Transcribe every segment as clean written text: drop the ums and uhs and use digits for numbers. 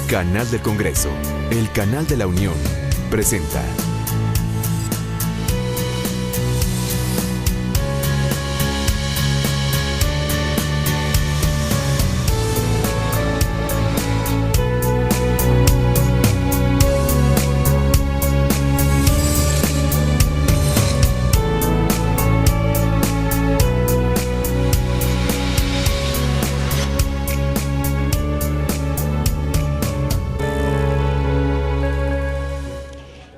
Canal del Congreso, el canal de la Unión, presenta.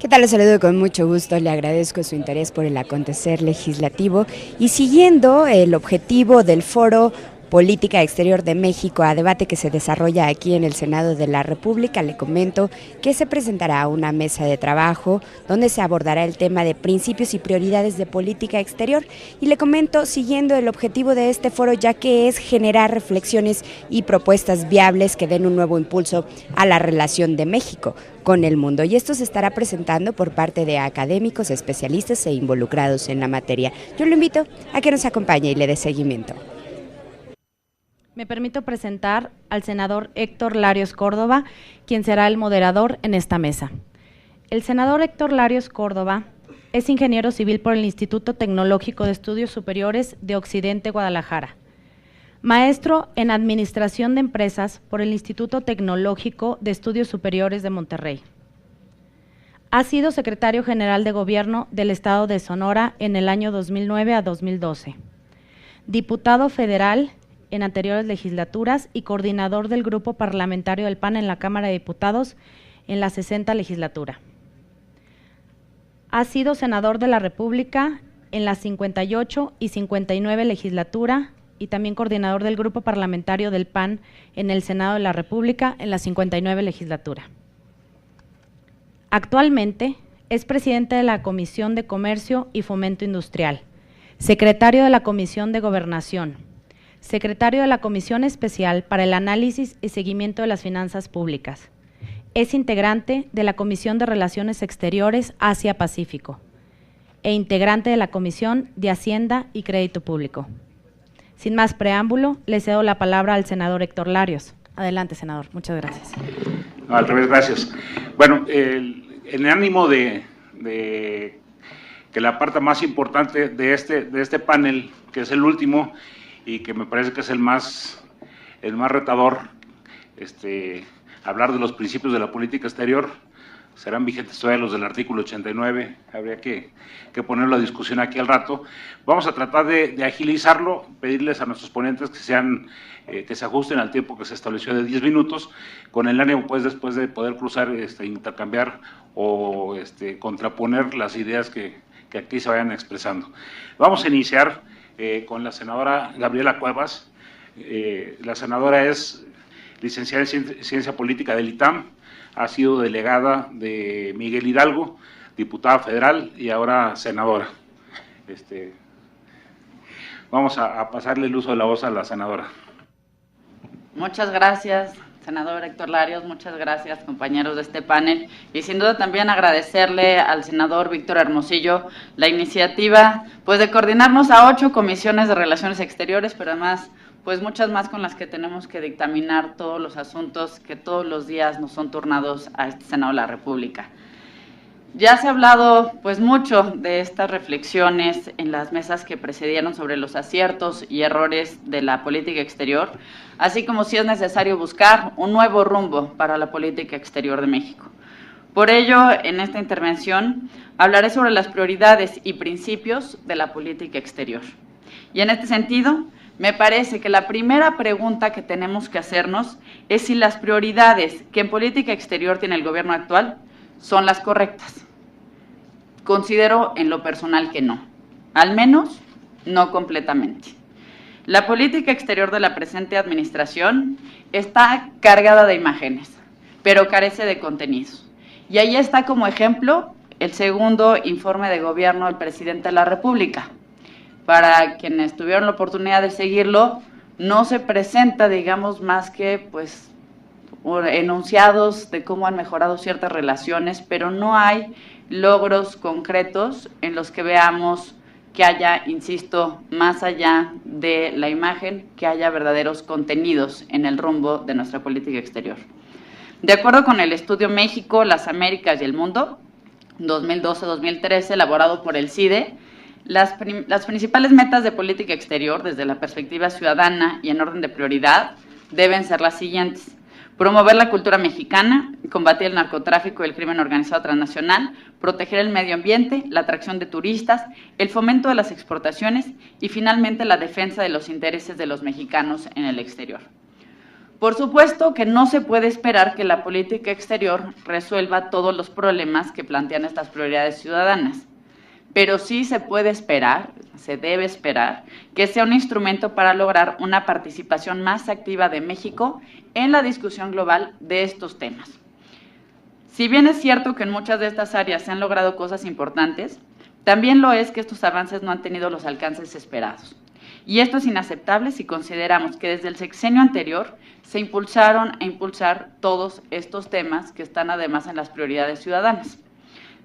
¿Qué tal? Les saludo con mucho gusto, le agradezco su interés por el acontecer legislativo y siguiendo el objetivo del Foro Política Exterior de México a debate que se desarrolla aquí en el Senado de la República, le comento que se presentará una mesa de trabajo donde se abordará el tema de principios y prioridades de política exterior y le comento siguiendo el objetivo de este foro, ya que es generar reflexiones y propuestas viables que den un nuevo impulso a la relación de México con el mundo, y esto se estará presentando por parte de académicos, especialistas e involucrados en la materia. Yo lo invito a que nos acompañe y le dé seguimiento. Me permito presentar al senador Héctor Larios Córdoba, quien será el moderador en esta mesa. El senador Héctor Larios Córdoba es ingeniero civil por el Instituto Tecnológico de Estudios Superiores de Occidente, Guadalajara. Maestro en Administración de Empresas por el Instituto Tecnológico de Estudios Superiores de Monterrey. Ha sido secretario general de Gobierno del Estado de Sonora en el año 2009 a 2012. Diputado federal en anteriores legislaturas y coordinador del Grupo Parlamentario del PAN en la Cámara de Diputados en la 60 legislatura. Ha sido senador de la República en la 58 y 59 legislatura y también coordinador del Grupo Parlamentario del PAN en el Senado de la República en la 59 legislatura. Actualmente es presidente de la Comisión de Comercio y Fomento Industrial, secretario de la Comisión de Gobernación, secretario de la Comisión Especial para el Análisis y Seguimiento de las Finanzas Públicas. Es integrante de la Comisión de Relaciones Exteriores Asia-Pacífico e integrante de la Comisión de Hacienda y Crédito Público. Sin más preámbulo, le cedo la palabra al senador Héctor Larios. Adelante, senador. Muchas gracias. No, al revés, gracias. Bueno, en el ánimo de que la parte más importante de este panel, que es el último y que me parece que es el más retador, hablar de los principios de la política exterior, serán vigentes todavía los del artículo 89, habría que ponerlo a discusión aquí al rato. Vamos a tratar de agilizarlo, pedirles a nuestros ponentes que se ajusten al tiempo que se estableció de 10 minutos, con el ánimo pues después de poder cruzar, intercambiar o contraponer las ideas que aquí se vayan expresando. Vamos a iniciar con la senadora Gabriela Cuevas. La senadora es licenciada en Ciencia Política del ITAM, ha sido delegada de Miguel Hidalgo, diputada federal y ahora senadora. Vamos a pasarle el uso de la voz a la senadora. Muchas gracias, senador Héctor Larios, muchas gracias, compañeros de este panel, y sin duda también agradecerle al senador Víctor Hermosillo la iniciativa pues de coordinarnos a 8 comisiones de Relaciones Exteriores, pero además pues muchas más con las que tenemos que dictaminar todos los asuntos que todos los días nos son turnados a este Senado de la República. Ya se ha hablado pues mucho de estas reflexiones en las mesas que precedieron sobre los aciertos y errores de la política exterior, así como si es necesario buscar un nuevo rumbo para la política exterior de México. Por ello, en esta intervención hablaré sobre las prioridades y principios de la política exterior. Y en este sentido, me parece que la primera pregunta que tenemos que hacernos es si las prioridades que en política exterior tiene el gobierno actual son las correctas. Considero en lo personal que no, al menos no completamente. La política exterior de la presente administración está cargada de imágenes, pero carece de contenidos. Y ahí está como ejemplo el segundo informe de gobierno del presidente de la República. Para quienes tuvieron la oportunidad de seguirlo, no se presenta, digamos, más que pues enunciados de cómo han mejorado ciertas relaciones, pero no hay logros concretos en los que veamos que haya, insisto, más allá de la imagen, que haya verdaderos contenidos en el rumbo de nuestra política exterior. De acuerdo con el estudio México, las Américas y el Mundo, 2012-2013, elaborado por el CIDE, las principales metas de política exterior desde la perspectiva ciudadana y en orden de prioridad deben ser las siguientes: promover la cultura mexicana, combatir el narcotráfico y el crimen organizado transnacional, proteger el medio ambiente, la atracción de turistas, el fomento de las exportaciones y finalmente la defensa de los intereses de los mexicanos en el exterior. Por supuesto que no se puede esperar que la política exterior resuelva todos los problemas que plantean estas prioridades ciudadanas, pero sí se puede esperar, se debe esperar, que sea un instrumento para lograr una participación más activa de México en la discusión global de estos temas. Si bien es cierto que en muchas de estas áreas se han logrado cosas importantes, también lo es que estos avances no han tenido los alcances esperados. Y esto es inaceptable si consideramos que desde el sexenio anterior se impulsaron a impulsar todos estos temas que están además en las prioridades ciudadanas.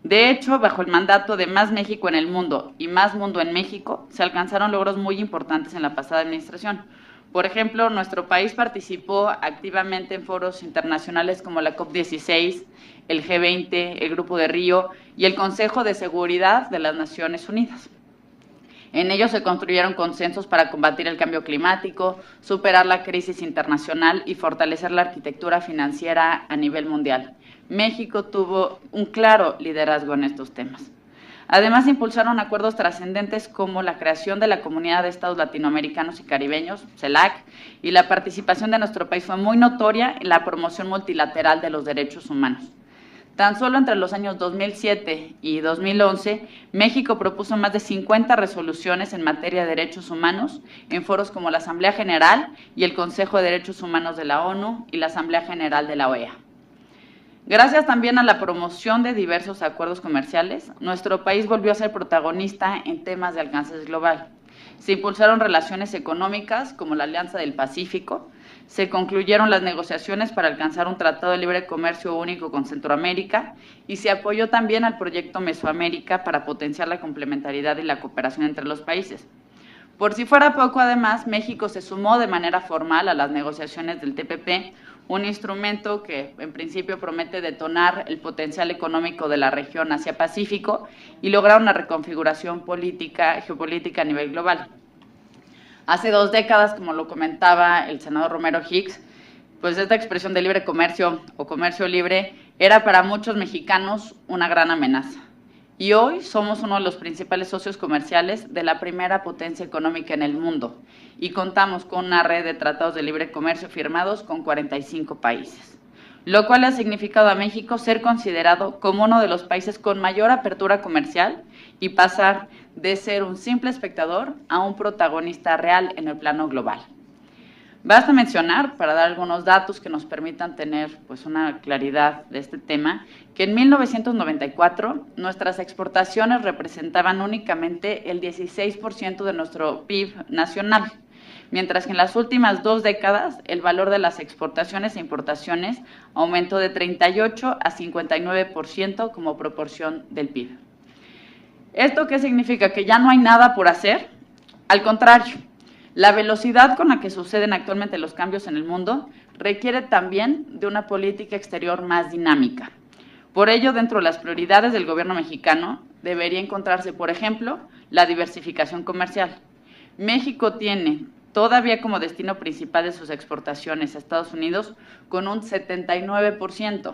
De hecho, bajo el mandato de Más México en el Mundo y Más Mundo en México, se alcanzaron logros muy importantes en la pasada administración. Por ejemplo, nuestro país participó activamente en foros internacionales como la COP16, el G20, el Grupo de Río y el Consejo de Seguridad de las Naciones Unidas. En ellos se construyeron consensos para combatir el cambio climático, superar la crisis internacional y fortalecer la arquitectura financiera a nivel mundial. México tuvo un claro liderazgo en estos temas. Además, impulsaron acuerdos trascendentes como la creación de la Comunidad de Estados Latinoamericanos y Caribeños, CELAC, y la participación de nuestro país fue muy notoria en la promoción multilateral de los derechos humanos. Tan solo entre los años 2007 y 2011, México propuso más de 50 resoluciones en materia de derechos humanos en foros como la Asamblea General y el Consejo de Derechos Humanos de la ONU y la Asamblea General de la OEA. Gracias también a la promoción de diversos acuerdos comerciales, nuestro país volvió a ser protagonista en temas de alcance global. Se impulsaron relaciones económicas como la Alianza del Pacífico, se concluyeron las negociaciones para alcanzar un tratado de libre comercio único con Centroamérica y se apoyó también al proyecto Mesoamérica para potenciar la complementariedad y la cooperación entre los países. Por si fuera poco, además, México se sumó de manera formal a las negociaciones del TPP, un instrumento que en principio promete detonar el potencial económico de la región Asia-Pacífico y lograr una reconfiguración geopolítica a nivel global. Hace 2 décadas, como lo comentaba el senador Romero Hicks, pues esta expresión de libre comercio o comercio libre era para muchos mexicanos una gran amenaza. Y hoy somos uno de los principales socios comerciales de la primera potencia económica en el mundo y contamos con una red de tratados de libre comercio firmados con 45 países, lo cual ha significado a México ser considerado como uno de los países con mayor apertura comercial y pasar de ser un simple espectador a un protagonista real en el plano global. Basta mencionar, para dar algunos datos que nos permitan tener pues, una claridad de este tema, que en 1994 nuestras exportaciones representaban únicamente el 16% de nuestro PIB nacional, mientras que en las últimas 2 décadas el valor de las exportaciones e importaciones aumentó de 38 a 59% como proporción del PIB. ¿Esto qué significa? ¿Que ya no hay nada por hacer? Al contrario, la velocidad con la que suceden actualmente los cambios en el mundo requiere también de una política exterior más dinámica. Por ello, dentro de las prioridades del gobierno mexicano, debería encontrarse, por ejemplo, la diversificación comercial. México tiene todavía como destino principal de sus exportaciones a Estados Unidos con un 79%,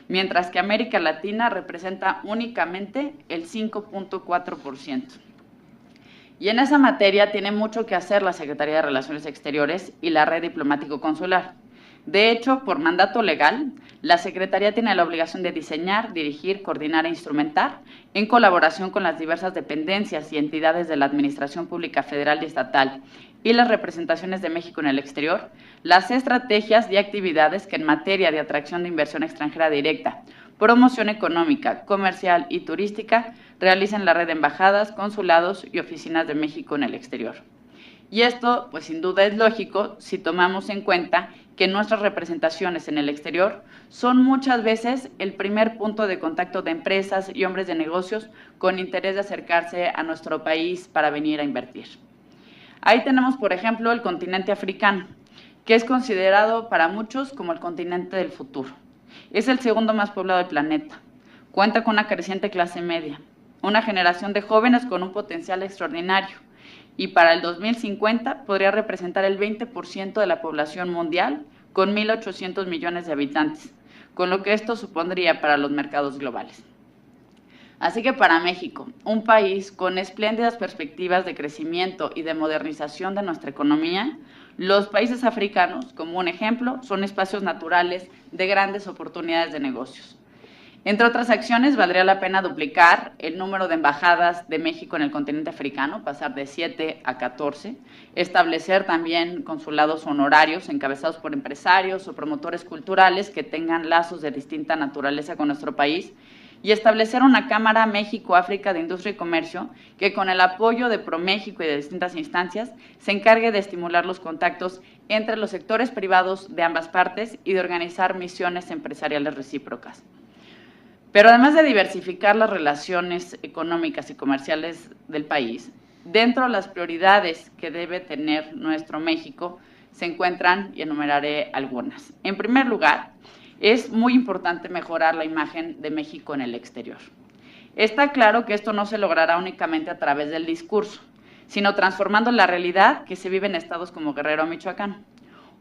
mientras que América Latina representa únicamente el 5.4%. Y en esa materia tiene mucho que hacer la Secretaría de Relaciones Exteriores y la red diplomático-consular. De hecho, por mandato legal, la Secretaría tiene la obligación de diseñar, dirigir, coordinar e instrumentar, en colaboración con las diversas dependencias y entidades de la Administración Pública Federal y Estatal y las representaciones de México en el exterior, las estrategias y actividades que en materia de atracción de inversión extranjera directa, promoción económica, comercial y turística realizan la red de embajadas, consulados y oficinas de México en el exterior. Y esto, pues sin duda es lógico si tomamos en cuenta que nuestras representaciones en el exterior son muchas veces el primer punto de contacto de empresas y hombres de negocios con interés de acercarse a nuestro país para venir a invertir. Ahí tenemos, por ejemplo, el continente africano, que es considerado para muchos como el continente del futuro. Es el segundo más poblado del planeta. Cuenta con una creciente clase media, una generación de jóvenes con un potencial extraordinario, y para el 2050 podría representar el 20% de la población mundial con 1.800 millones de habitantes, con lo que esto supondría para los mercados globales. Así que para México, un país con espléndidas perspectivas de crecimiento y de modernización de nuestra economía, los países africanos, como un ejemplo, son espacios naturales de grandes oportunidades de negocios. Entre otras acciones, valdría la pena duplicar el número de embajadas de México en el continente africano, pasar de 7 a 14, establecer también consulados honorarios encabezados por empresarios o promotores culturales que tengan lazos de distinta naturaleza con nuestro país, y establecer una Cámara México-África de Industria y Comercio que, con el apoyo de ProMéxico y de distintas instancias, se encargue de estimular los contactos entre los sectores privados de ambas partes y de organizar misiones empresariales recíprocas. Pero además de diversificar las relaciones económicas y comerciales del país, dentro de las prioridades que debe tener nuestro México se encuentran, y enumeraré algunas. En primer lugar, es muy importante mejorar la imagen de México en el exterior. Está claro que esto no se logrará únicamente a través del discurso, sino transformando la realidad que se vive en estados como Guerrero o Michoacán.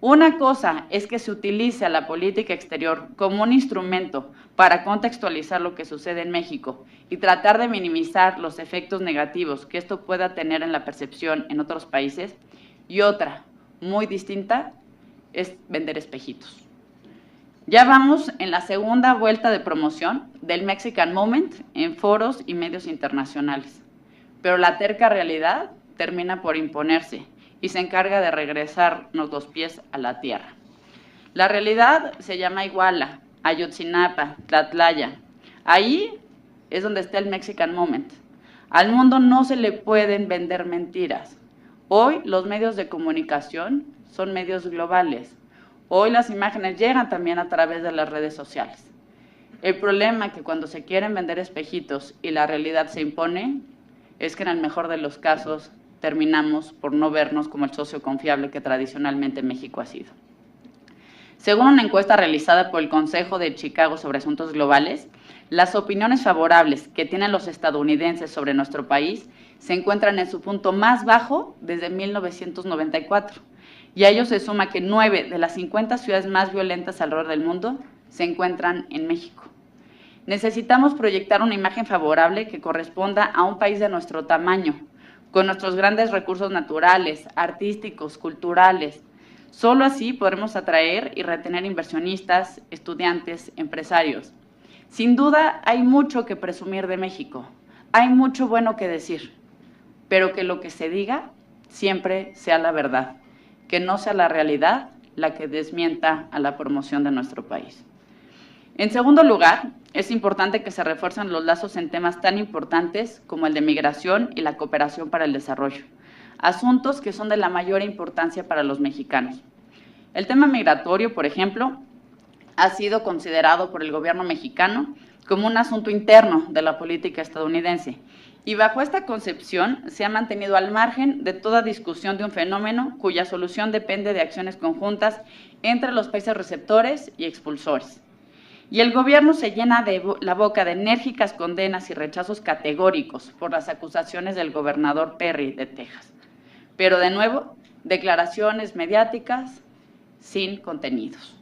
Una cosa es que se utilice a la política exterior como un instrumento para contextualizar lo que sucede en México y tratar de minimizar los efectos negativos que esto pueda tener en la percepción en otros países, y otra, muy distinta, es vender espejitos. Ya vamos en la segunda vuelta de promoción del Mexican Moment en foros y medios internacionales, pero la terca realidad termina por imponerse y se encarga de regresarnos los pies a la tierra. La realidad se llama Iguala, Ayotzinapa, Tlatlaya. Ahí es donde está el Mexican Moment. Al mundo no se le pueden vender mentiras. Hoy los medios de comunicación son medios globales. Hoy las imágenes llegan también a través de las redes sociales. El problema es que cuando se quieren vender espejitos y la realidad se impone, es que en el mejor de los casos terminamos por no vernos como el socio confiable que tradicionalmente México ha sido. Según una encuesta realizada por el Consejo de Chicago sobre Asuntos Globales, las opiniones favorables que tienen los estadounidenses sobre nuestro país se encuentran en su punto más bajo desde 1994. Y a ello se suma que 9 de las 50 ciudades más violentas alrededor del mundo se encuentran en México. Necesitamos proyectar una imagen favorable que corresponda a un país de nuestro tamaño, con nuestros grandes recursos naturales, artísticos, culturales. Solo así podremos atraer y retener inversionistas, estudiantes, empresarios. Sin duda hay mucho que presumir de México, hay mucho bueno que decir, pero que lo que se diga siempre sea la verdad, que no sea la realidad la que desmienta a la promoción de nuestro país. En segundo lugar, es importante que se refuercen los lazos en temas tan importantes como el de migración y la cooperación para el desarrollo, asuntos que son de la mayor importancia para los mexicanos. El tema migratorio, por ejemplo, ha sido considerado por el gobierno mexicano como un asunto interno de la política estadounidense, y bajo esta concepción se ha mantenido al margen de toda discusión de un fenómeno cuya solución depende de acciones conjuntas entre los países receptores y expulsores. Y el gobierno se llena la boca de enérgicas condenas y rechazos categóricos por las acusaciones del gobernador Perry de Texas. Pero de nuevo, declaraciones mediáticas sin contenidos.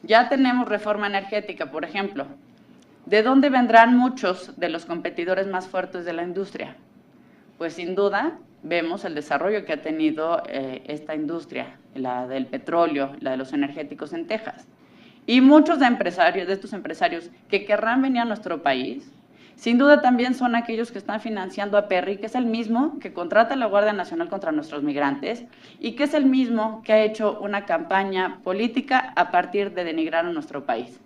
Ya tenemos reforma energética, por ejemplo. ¿De dónde vendrán muchos de los competidores más fuertes de la industria? Pues sin duda vemos el desarrollo que ha tenido esta industria, la del petróleo, la de los energéticos en Texas. Y muchos de estos empresarios que querrán venir a nuestro país, sin duda también son aquellos que están financiando a Perry, que es el mismo que contrata a la Guardia Nacional contra nuestros migrantes y que es el mismo que ha hecho una campaña política a partir de denigrar a nuestro país.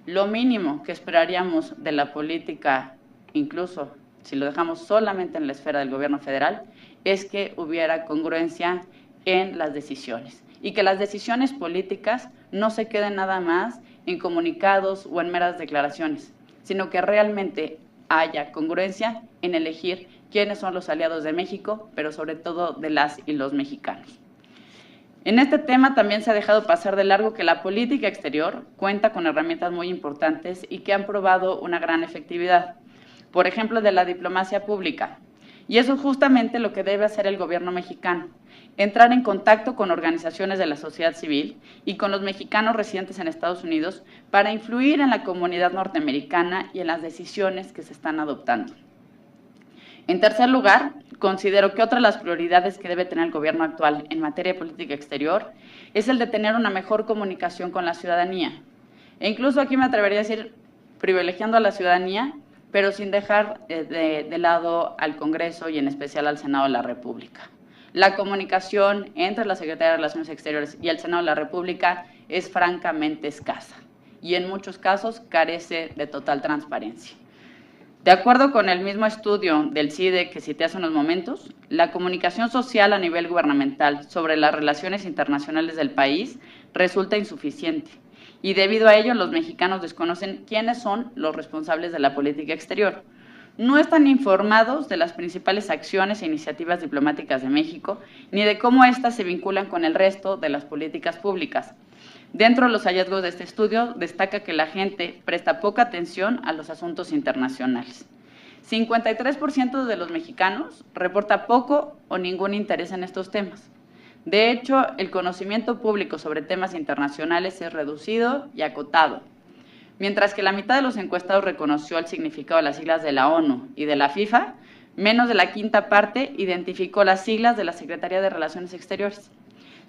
Lo mínimo que esperaríamos de la política, incluso si lo dejamos solamente en la esfera del gobierno federal, es que hubiera congruencia en las decisiones y que las decisiones políticas no se queden nada más en comunicados o en meras declaraciones, sino que realmente haya congruencia en elegir quiénes son los aliados de México, pero sobre todo de las y los mexicanos. En este tema también se ha dejado pasar de largo que la política exterior cuenta con herramientas muy importantes y que han probado una gran efectividad, por ejemplo, de la diplomacia pública. Y eso es justamente lo que debe hacer el gobierno mexicano, entrar en contacto con organizaciones de la sociedad civil y con los mexicanos residentes en Estados Unidos para influir en la comunidad norteamericana y en las decisiones que se están adoptando. En tercer lugar, considero que otra de las prioridades que debe tener el gobierno actual en materia de política exterior es el de tener una mejor comunicación con la ciudadanía. E incluso aquí me atrevería a decir privilegiando a la ciudadanía, pero sin dejar de lado al Congreso y en especial al Senado de la República. La comunicación entre la Secretaría de Relaciones Exteriores y el Senado de la República es francamente escasa y en muchos casos carece de total transparencia. De acuerdo con el mismo estudio del CIDE que cité hace unos momentos, la comunicación social a nivel gubernamental sobre las relaciones internacionales del país resulta insuficiente y debido a ello los mexicanos desconocen quiénes son los responsables de la política exterior. No están informados de las principales acciones e iniciativas diplomáticas de México, ni de cómo éstas se vinculan con el resto de las políticas públicas. Dentro de los hallazgos de este estudio, destaca que la gente presta poca atención a los asuntos internacionales. 53% de los mexicanos reporta poco o ningún interés en estos temas. De hecho, el conocimiento público sobre temas internacionales es reducido y acotado. Mientras que la mitad de los encuestados reconoció el significado de las siglas de la ONU y de la FIFA, menos de la quinta parte identificó las siglas de la Secretaría de Relaciones Exteriores.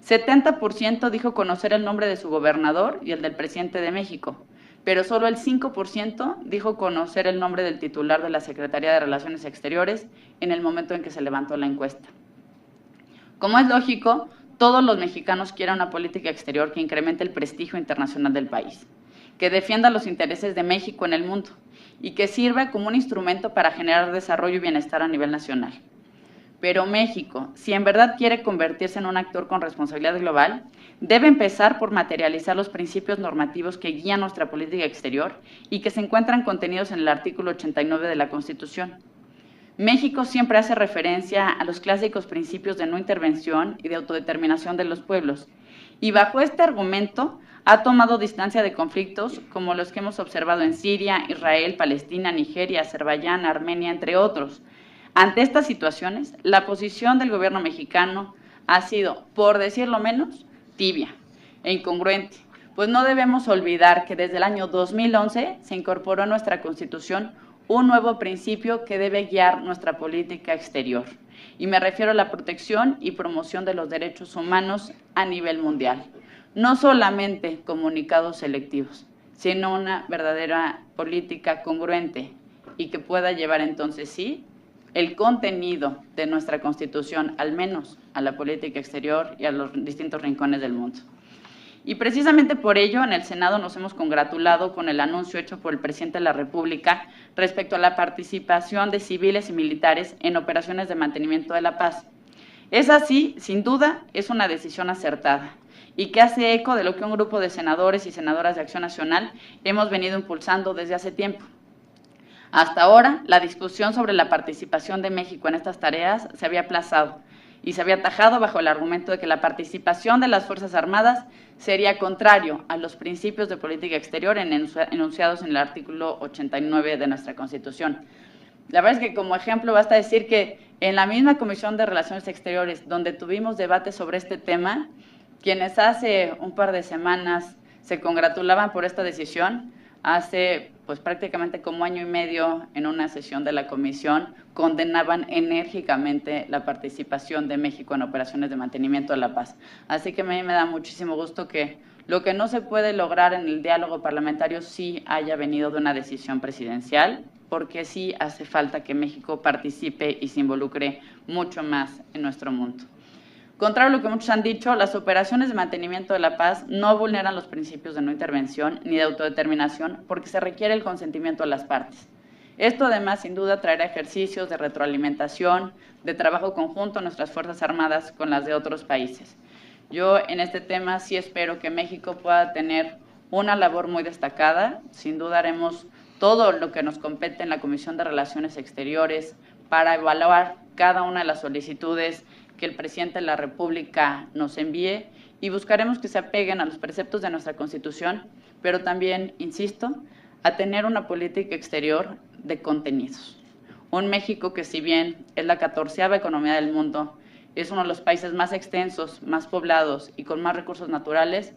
70% dijo conocer el nombre de su gobernador y el del presidente de México, pero solo el 5% dijo conocer el nombre del titular de la Secretaría de Relaciones Exteriores en el momento en que se levantó la encuesta. Como es lógico, todos los mexicanos quieren una política exterior que incremente el prestigio internacional del país, que defienda los intereses de México en el mundo y que sirva como un instrumento para generar desarrollo y bienestar a nivel nacional. Pero México, si en verdad quiere convertirse en un actor con responsabilidad global, debe empezar por materializar los principios normativos que guían nuestra política exterior y que se encuentran contenidos en el artículo 89 de la Constitución. México siempre hace referencia a los clásicos principios de no intervención y de autodeterminación de los pueblos, y bajo este argumento ha tomado distancia de conflictos como los que hemos observado en Siria, Israel, Palestina, Nigeria, Azerbaiyán, Armenia, entre otros. Ante estas situaciones, la posición del gobierno mexicano ha sido, por decirlo menos, tibia e incongruente, pues no debemos olvidar que desde el año 2011 se incorporó a nuestra Constitución un nuevo principio que debe guiar nuestra política exterior, y me refiero a la protección y promoción de los derechos humanos a nivel mundial. No solamente comunicados selectivos, sino una verdadera política congruente y que pueda llevar entonces sí el contenido de nuestra Constitución, al menos a la política exterior y a los distintos rincones del mundo. Y precisamente por ello, en el Senado nos hemos congratulado con el anuncio hecho por el presidente de la República respecto a la participación de civiles y militares en operaciones de mantenimiento de la paz. Es así, sin duda, es una decisión acertada y que hace eco de lo que un grupo de senadores y senadoras de Acción Nacional hemos venido impulsando desde hace tiempo. Hasta ahora, la discusión sobre la participación de México en estas tareas se había aplazado y se había atajado bajo el argumento de que la participación de las Fuerzas Armadas sería contrario a los principios de política exterior enunciados en el artículo 89 de nuestra Constitución. La verdad es que como ejemplo basta decir que en la misma Comisión de Relaciones Exteriores, donde tuvimos debate sobre este tema, quienes hace un par de semanas se congratulaban por esta decisión, hace pues prácticamente como año y medio en una sesión de la comisión condenaban enérgicamente la participación de México en operaciones de mantenimiento de la paz. Así que a mí me da muchísimo gusto que lo que no se puede lograr en el diálogo parlamentario sí haya venido de una decisión presidencial, porque sí hace falta que México participe y se involucre mucho más en nuestro mundo. Contrario a lo que muchos han dicho, las operaciones de mantenimiento de la paz no vulneran los principios de no intervención ni de autodeterminación porque se requiere el consentimiento de las partes. Esto además sin duda traerá ejercicios de retroalimentación, de trabajo conjunto de nuestras Fuerzas Armadas con las de otros países. Yo en este tema sí espero que México pueda tener una labor muy destacada. Sin duda haremos todo lo que nos compete en la Comisión de Relaciones Exteriores para evaluar cada una de las solicitudes que el presidente de la República nos envíe y buscaremos que se apeguen a los preceptos de nuestra Constitución, pero también, insisto, a tener una política exterior de contenidos. Un México que, si bien es la 14ª economía del mundo, es uno de los países más extensos, más poblados y con más recursos naturales,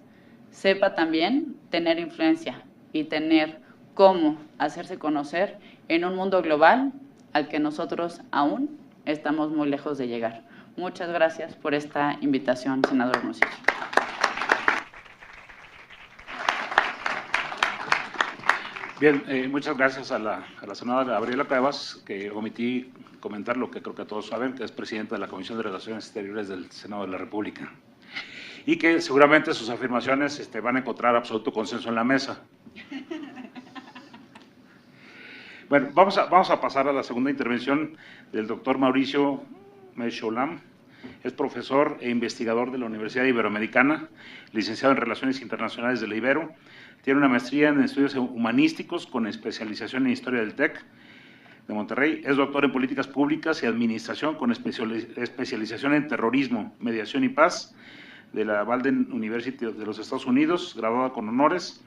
sepa también tener influencia y tener cómo hacerse conocer en un mundo global al que nosotros aún estamos muy lejos de llegar. Muchas gracias por esta invitación, senador Hermosillo. Bien, muchas gracias a la senadora Gabriela Cuevas, que omití comentar lo que creo que todos saben, que es presidenta de la Comisión de Relaciones Exteriores del Senado de la República, y que seguramente sus afirmaciones van a encontrar absoluto consenso en la mesa. Bueno, vamos a pasar a la segunda intervención del doctor Mauricio Mechoulam. Es profesor e investigador de la Universidad Iberoamericana, licenciado en Relaciones Internacionales de la Ibero. Tiene una maestría en estudios humanísticos con especialización en Historia del TEC de Monterrey. Es doctor en Políticas Públicas y Administración con especialización en Terrorismo, Mediación y Paz de la Walden University de los Estados Unidos, graduada con honores.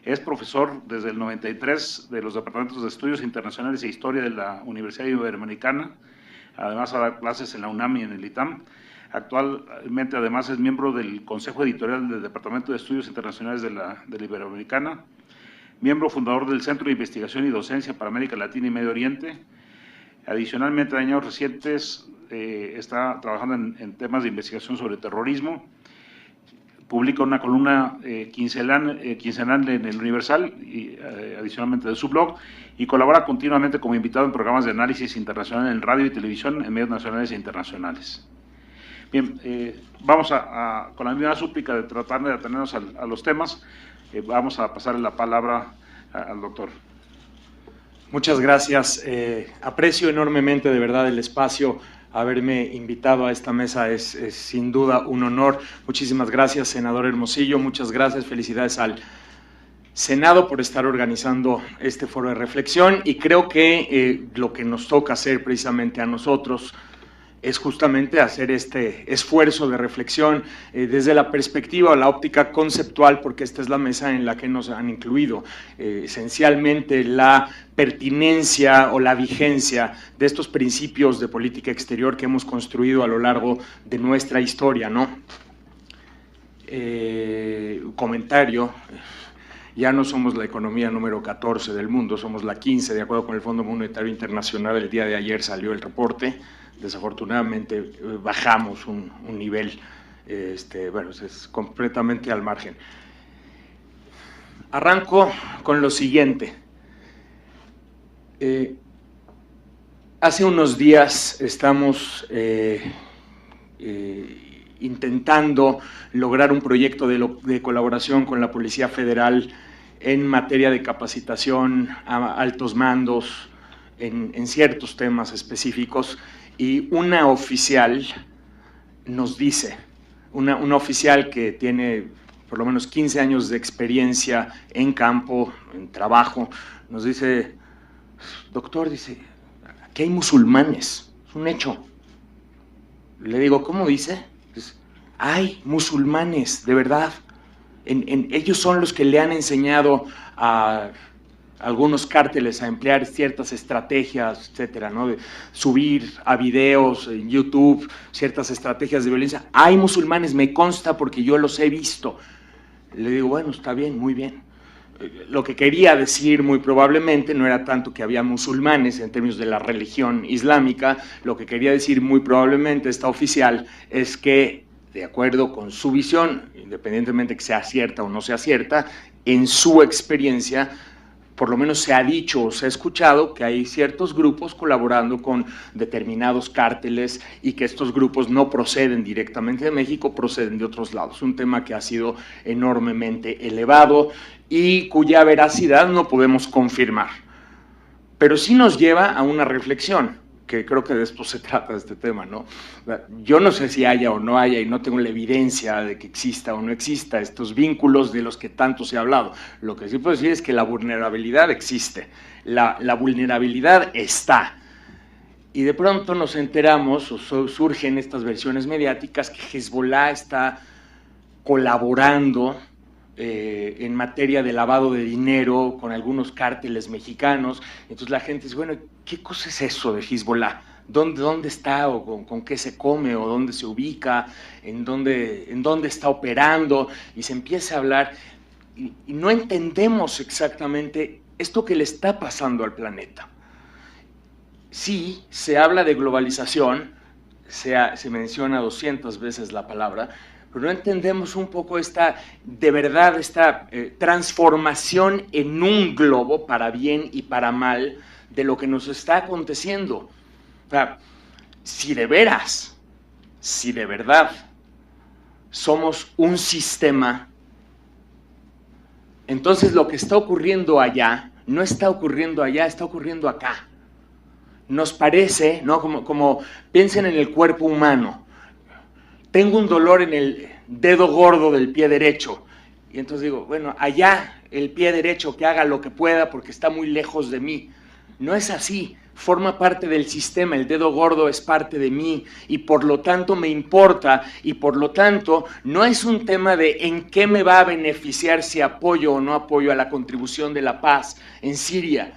Es profesor desde el 93 de los Departamentos de Estudios Internacionales e Historia de la Universidad Iberoamericana. Además, ha dado clases en la UNAM y en el ITAM. Actualmente, además, es miembro del Consejo Editorial del Departamento de Estudios Internacionales de la Iberoamericana, miembro fundador del Centro de Investigación y Docencia para América Latina y Medio Oriente. Adicionalmente, en años recientes, está trabajando en temas de investigación sobre terrorismo. Publica una columna quincenal en el Universal, y adicionalmente de su blog, y colabora continuamente como invitado en programas de análisis internacional en radio y televisión en medios nacionales e internacionales. Bien, vamos con la misma súplica de tratar de atenernos a los temas, vamos a pasarle la palabra al doctor. Muchas gracias. Aprecio enormemente de verdad el espacio. Haberme invitado a esta mesa es sin duda un honor. Muchísimas gracias, senador Hermosillo. Muchas gracias. Felicidades al Senado por estar organizando este foro de reflexión. Y creo que lo que nos toca hacer precisamente a nosotros es justamente hacer este esfuerzo de reflexión desde la perspectiva o la óptica conceptual, porque esta es la mesa en la que nos han incluido esencialmente la pertinencia o la vigencia de estos principios de política exterior que hemos construido a lo largo de nuestra historia, ¿no? Comentario. Ya no somos la economía número 14 del mundo, somos la 15, de acuerdo con el Fondo Monetario Internacional. El día de ayer salió el reporte. Desafortunadamente bajamos un nivel, bueno, es completamente al margen. Arranco con lo siguiente. Hace unos días estamos intentando lograr un proyecto de colaboración con la Policía Federal en materia de capacitación a altos mandos en ciertos temas específicos. Y una oficial nos dice, una oficial que tiene por lo menos 15 años de experiencia en campo, en trabajo, nos dice, doctor, dice, aquí hay musulmanes, es un hecho. Le digo, ¿cómo dice? Dice, hay musulmanes, de verdad. Ellos son los que le han enseñado a algunos cárteles a emplear ciertas estrategias, etcétera, ¿no? De subir a videos en YouTube ciertas estrategias de violencia. Hay musulmanes, me consta porque yo los he visto. Le digo, bueno, está bien, muy bien. Lo que quería decir muy probablemente no era tanto que había musulmanes en términos de la religión islámica, lo que quería decir muy probablemente esta oficial es que, de acuerdo con su visión, independientemente que sea cierta o no sea cierta, en su experiencia, por lo menos se ha dicho o se ha escuchado que hay ciertos grupos colaborando con determinados cárteles y que estos grupos no proceden directamente de México, proceden de otros lados. Un tema que ha sido enormemente elevado y cuya veracidad no podemos confirmar. Pero sí nos lleva a una reflexión, que creo que de esto se trata este tema, ¿no? Yo no sé si haya o no haya, y no tengo la evidencia de que exista o no exista estos vínculos de los que tanto se ha hablado. Lo que sí puedo decir es que la vulnerabilidad existe, la vulnerabilidad está. Y de pronto nos enteramos, o surgen estas versiones mediáticas, que Hezbollah está colaborando en materia de lavado de dinero con algunos cárteles mexicanos. Entonces la gente dice, bueno, ¿qué cosa es eso de Hezbollah? ¿Dónde está o con qué se come o dónde se ubica? ¿En dónde está operando? Y se empieza a hablar y no entendemos exactamente esto que le está pasando al planeta. Sí, se habla de globalización, se menciona 200 veces la palabra, pero no entendemos un poco esta transformación en un globo, para bien y para mal, de lo que nos está aconteciendo. O sea, si de verdad somos un sistema, entonces lo que está ocurriendo allá, no está ocurriendo allá, está ocurriendo acá. Nos parece, ¿no? Como piensen en el cuerpo humano. Tengo un dolor en el dedo gordo del pie derecho. Y entonces digo, bueno, allá el pie derecho que haga lo que pueda porque está muy lejos de mí. No es así. Forma parte del sistema, el dedo gordo es parte de mí y por lo tanto me importa y por lo tanto no es un tema de en qué me va a beneficiar si apoyo o no apoyo a la contribución de la paz en Siria,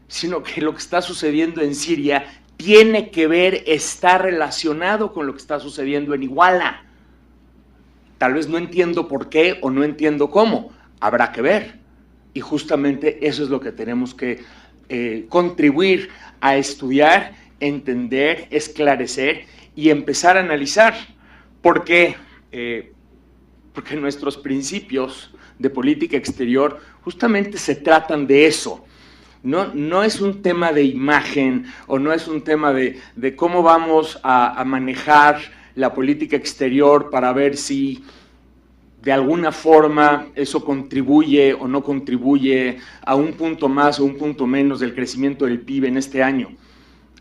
sino que lo que está sucediendo en Siria tiene que ver, está relacionado con lo que está sucediendo en Iguala. Tal vez no entiendo por qué o no entiendo cómo, habrá que ver. Y justamente eso es lo que tenemos que contribuir a estudiar, entender, esclarecer y empezar a analizar. ¿Por qué? Porque nuestros principios de política exterior justamente se tratan de eso. No es un tema de imagen o no es un tema de cómo vamos a manejar la política exterior para ver si de alguna forma eso contribuye o no contribuye a un punto más o un punto menos del crecimiento del PIB en este año.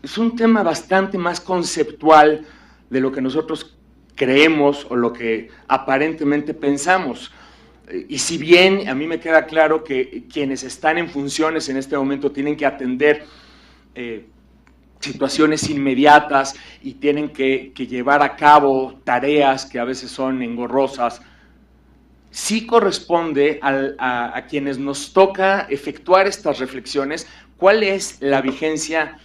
Es un tema bastante más conceptual de lo que nosotros creemos o lo que aparentemente pensamos. Y si bien a mí me queda claro que quienes están en funciones en este momento tienen que atender situaciones inmediatas y tienen que llevar a cabo tareas que a veces son engorrosas, sí corresponde a quienes nos toca efectuar estas reflexiones, cuál es la vigencia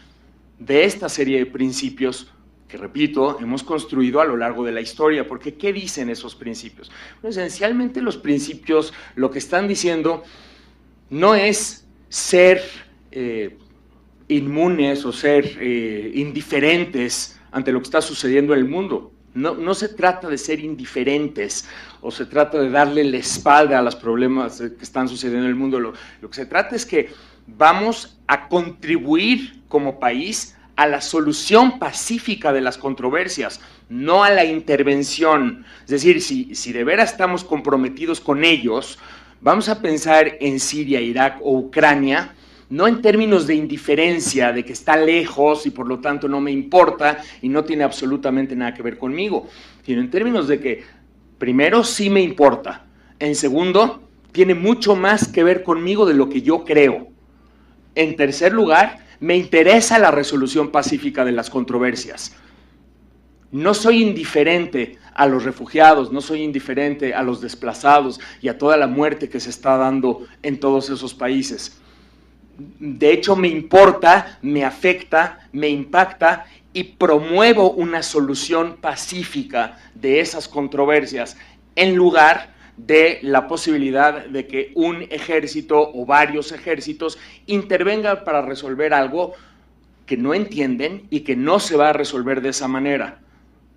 de esta serie de principios que, repito, hemos construido a lo largo de la historia, porque ¿qué dicen esos principios? Bueno, esencialmente los principios lo que están diciendo no es ser inmunes o ser indiferentes ante lo que está sucediendo en el mundo. No se trata de ser indiferentes o se trata de darle la espalda a los problemas que están sucediendo en el mundo. Lo que se trata es que vamos a contribuir como país a la solución pacífica de las controversias, no a la intervención. Es decir, si de veras estamos comprometidos con ellos, vamos a pensar en Siria, Irak o Ucrania, no en términos de indiferencia, de que está lejos y por lo tanto no me importa y no tiene absolutamente nada que ver conmigo, sino en términos de que, primero, sí me importa, en segundo, tiene mucho más que ver conmigo de lo que yo creo. En tercer lugar, me interesa la resolución pacífica de las controversias. No soy indiferente a los refugiados, no soy indiferente a los desplazados y a toda la muerte que se está dando en todos esos países. De hecho, me importa, me afecta, me impacta y promuevo una solución pacífica de esas controversias en lugar de la posibilidad de que un ejército o varios ejércitos intervengan para resolver algo que no entienden y que no se va a resolver de esa manera.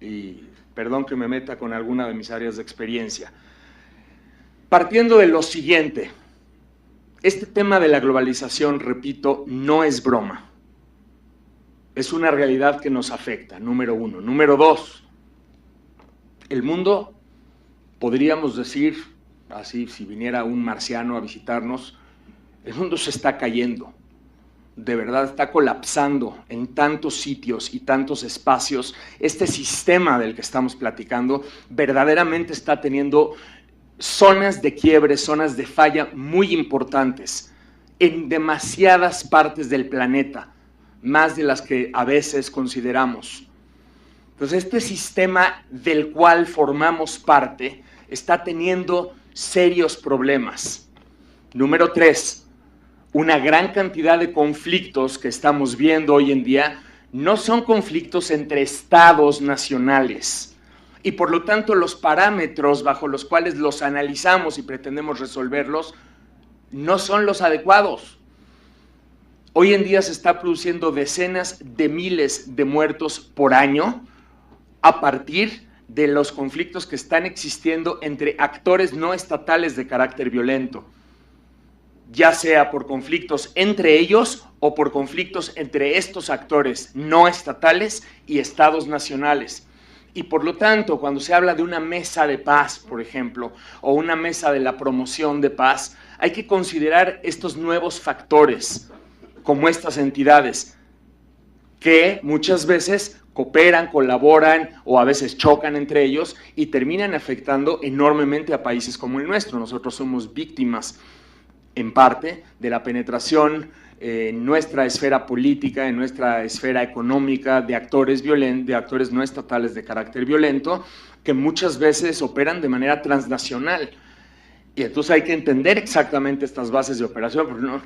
Y perdón que me meta con alguna de mis áreas de experiencia. Partiendo de lo siguiente, este tema de la globalización, repito, no es broma. Es una realidad que nos afecta, número uno. Número dos, el mundo, podríamos decir, así si viniera un marciano a visitarnos, el mundo se está cayendo. De verdad está colapsando en tantos sitios y tantos espacios. Este sistema del que estamos platicando verdaderamente está teniendo zonas de quiebre, zonas de falla muy importantes en demasiadas partes del planeta, más de las que a veces consideramos. Entonces, este sistema del cual formamos parte está teniendo serios problemas. Número 3, una gran cantidad de conflictos que estamos viendo hoy en día no son conflictos entre estados nacionales y por lo tanto los parámetros bajo los cuales los analizamos y pretendemos resolverlos no son los adecuados. Hoy en día se está produciendo decenas de miles de muertos por año a partir de los conflictos que están existiendo entre actores no estatales de carácter violento, ya sea por conflictos entre ellos o por conflictos entre estos actores no estatales y estados nacionales. Y por lo tanto, cuando se habla de una mesa de paz, por ejemplo, o una mesa de la promoción de paz, hay que considerar estos nuevos factores, como estas entidades, que muchas veces cooperan, colaboran o a veces chocan entre ellos y terminan afectando enormemente a países como el nuestro. Nosotros somos víctimas, en parte, de la penetración en nuestra esfera política, en nuestra esfera económica, de actores no estatales de carácter violento, que muchas veces operan de manera transnacional. Y entonces hay que entender exactamente estas bases de operación, porque no,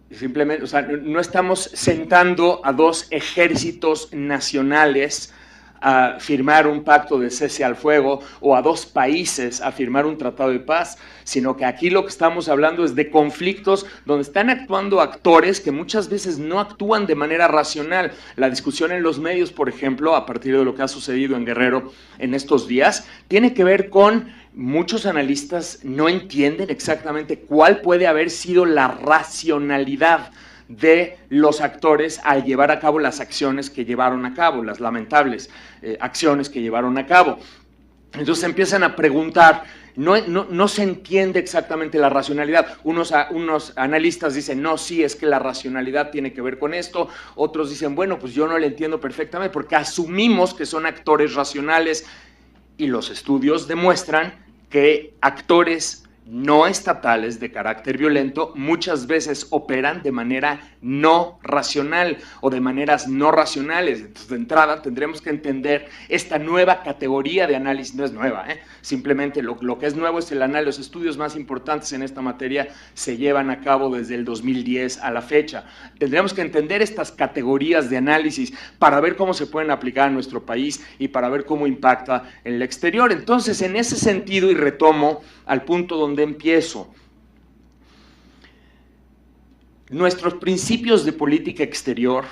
simplemente, o sea, no estamos sentando a dos ejércitos nacionales a firmar un pacto de cese al fuego o a dos países a firmar un tratado de paz, sino que aquí lo que estamos hablando es de conflictos donde están actuando actores que muchas veces no actúan de manera racional. La discusión en los medios, por ejemplo, a partir de lo que ha sucedido en Guerrero en estos días, tiene que ver con muchos analistas no entienden exactamente cuál puede haber sido la racionalidad de los actores al llevar a cabo las acciones que llevaron a cabo, las lamentables acciones que llevaron a cabo. Entonces empiezan a preguntar, no se entiende exactamente la racionalidad. Unos analistas dicen, no, sí, es que la racionalidad tiene que ver con esto. Otros dicen, bueno, pues yo no lo entiendo perfectamente porque asumimos que son actores racionales y los estudios demuestran que actores no estatales de carácter violento muchas veces operan de manera no racional o de maneras no racionales. Entonces, de entrada tendremos que entender esta nueva categoría de análisis. No es nueva, simplemente lo que es nuevo es el análisis. Los estudios más importantes en esta materia se llevan a cabo desde el 2010 a la fecha. Tendremos que entender estas categorías de análisis para ver cómo se pueden aplicar a nuestro país y para ver cómo impacta en el exterior. Entonces, en ese sentido, y retomo al punto donde empiezo, nuestros principios de política exterior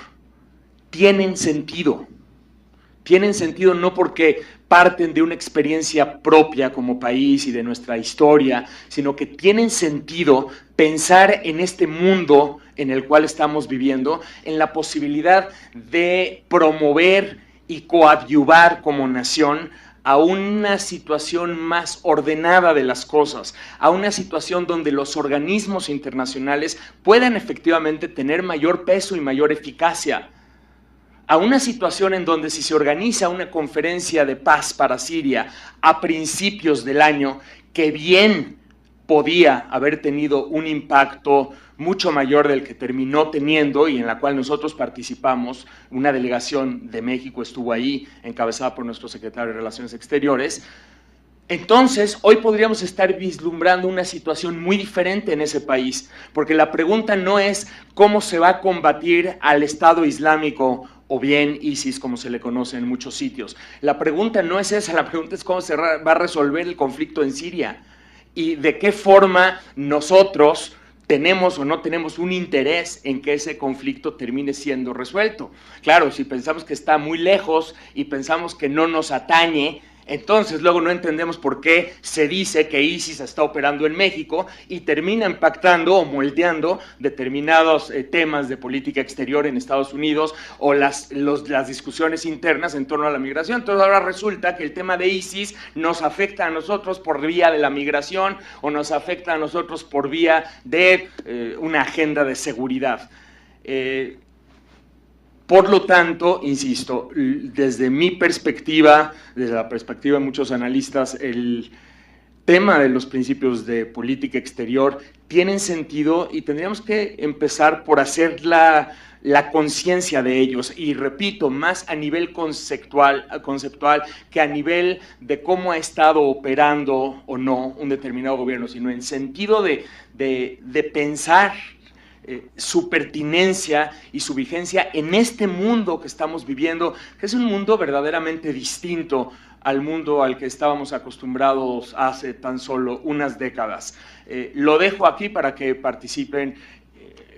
tienen sentido no porque parten de una experiencia propia como país y de nuestra historia, sino que tienen sentido pensar en este mundo en el cual estamos viviendo, en la posibilidad de promover y coadyuvar como nación a una situación más ordenada de las cosas, a una situación donde los organismos internacionales puedan efectivamente tener mayor peso y mayor eficacia, a una situación en donde si se organiza una conferencia de paz para Siria a principios del año, que bien podía haber tenido un impacto mucho mayor del que terminó teniendo y en la cual nosotros participamos, una delegación de México estuvo ahí, encabezada por nuestro secretario de Relaciones Exteriores. Entonces, hoy podríamos estar vislumbrando una situación muy diferente en ese país, porque la pregunta no es cómo se va a combatir al Estado Islámico o bien ISIS, como se le conoce en muchos sitios. La pregunta no es esa, la pregunta es cómo se va a resolver el conflicto en Siria y de qué forma nosotros tenemos o no tenemos un interés en que ese conflicto termine siendo resuelto. Claro, si pensamos que está muy lejos y pensamos que no nos atañe, entonces luego no entendemos por qué se dice que ISIS está operando en México y termina impactando o moldeando determinados temas de política exterior en Estados Unidos o las discusiones internas en torno a la migración. Entonces ahora resulta que el tema de ISIS nos afecta a nosotros por vía de la migración o nos afecta a nosotros por vía de una agenda de seguridad. Por lo tanto, insisto, desde mi perspectiva, desde la perspectiva de muchos analistas, tema de los principios de política exterior tienen sentido y tendríamos que empezar por hacer la conciencia de ellos, y repito, más a nivel conceptual que a nivel de cómo ha estado operando o no un determinado gobierno, sino en sentido de pensar su pertinencia y su vigencia en este mundo que estamos viviendo, que es un mundo verdaderamente distinto al mundo al que estábamos acostumbrados hace tan solo unas décadas. Lo dejo aquí para que participen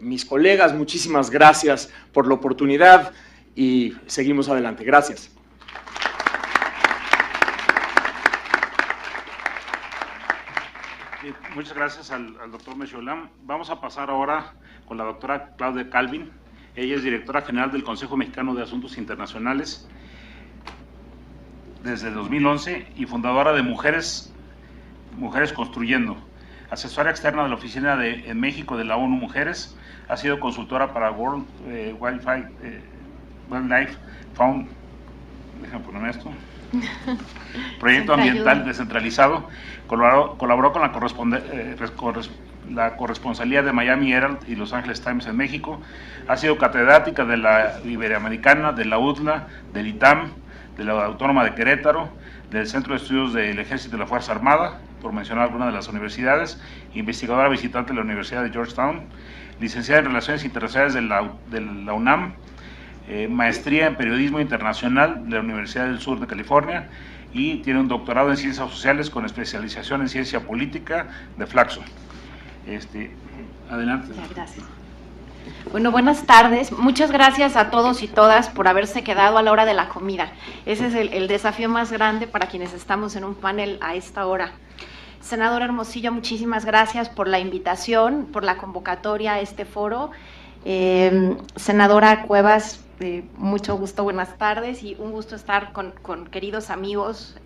mis colegas. Muchísimas gracias por la oportunidad y seguimos adelante. Gracias. Muchas gracias al doctor Mechiolam. Vamos a pasar ahora con la doctora Claudia Calvin. Ella es directora general del Consejo Mexicano de Asuntos Internacionales desde 2011 y fundadora de Mujeres Construyendo, asesora externa de la Oficina en México de la ONU Mujeres. Ha sido consultora para World Wildlife Fund, déjame poner esto, proyecto ambiental descentralizado. Colaboró con la corresponsalía de Miami Herald y Los Angeles Times en México. Ha sido catedrática de la Iberoamericana, de la UDLA, del ITAM, de la Autónoma de Querétaro, del Centro de Estudios del Ejército y la Fuerza Armada, por mencionar algunas de las universidades, investigadora visitante de la Universidad de Georgetown, licenciada en Relaciones Internacionales de la UNAM, maestría en Periodismo Internacional de la Universidad del Sur de California, y tiene un doctorado en Ciencias Sociales con especialización en Ciencia Política de Flaxo. Adelante. Gracias. Bueno, buenas tardes. Muchas gracias a todos y todas por haberse quedado a la hora de la comida. Ese es el desafío más grande para quienes estamos en un panel a esta hora. Senador Hermosillo, muchísimas gracias por la invitación, por la convocatoria a este foro. Senadora Cuevas, mucho gusto, buenas tardes, y un gusto estar con queridos amigos,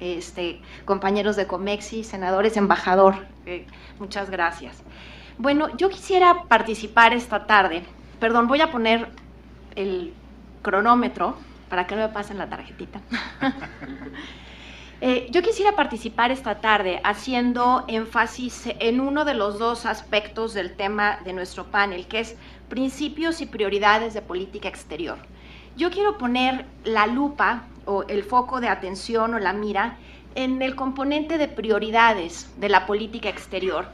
compañeros de Comexi, senadores, embajador, muchas gracias. Bueno, yo quisiera participar esta tarde, perdón, voy a poner el cronómetro para que no me pasen la tarjetita. Yo quisiera participar esta tarde haciendo énfasis en uno de los dos aspectos del tema de nuestro panel, que es principios y prioridades de política exterior. Yo quiero poner la lupa o el foco de atención o la mira en el componente de prioridades de la política exterior.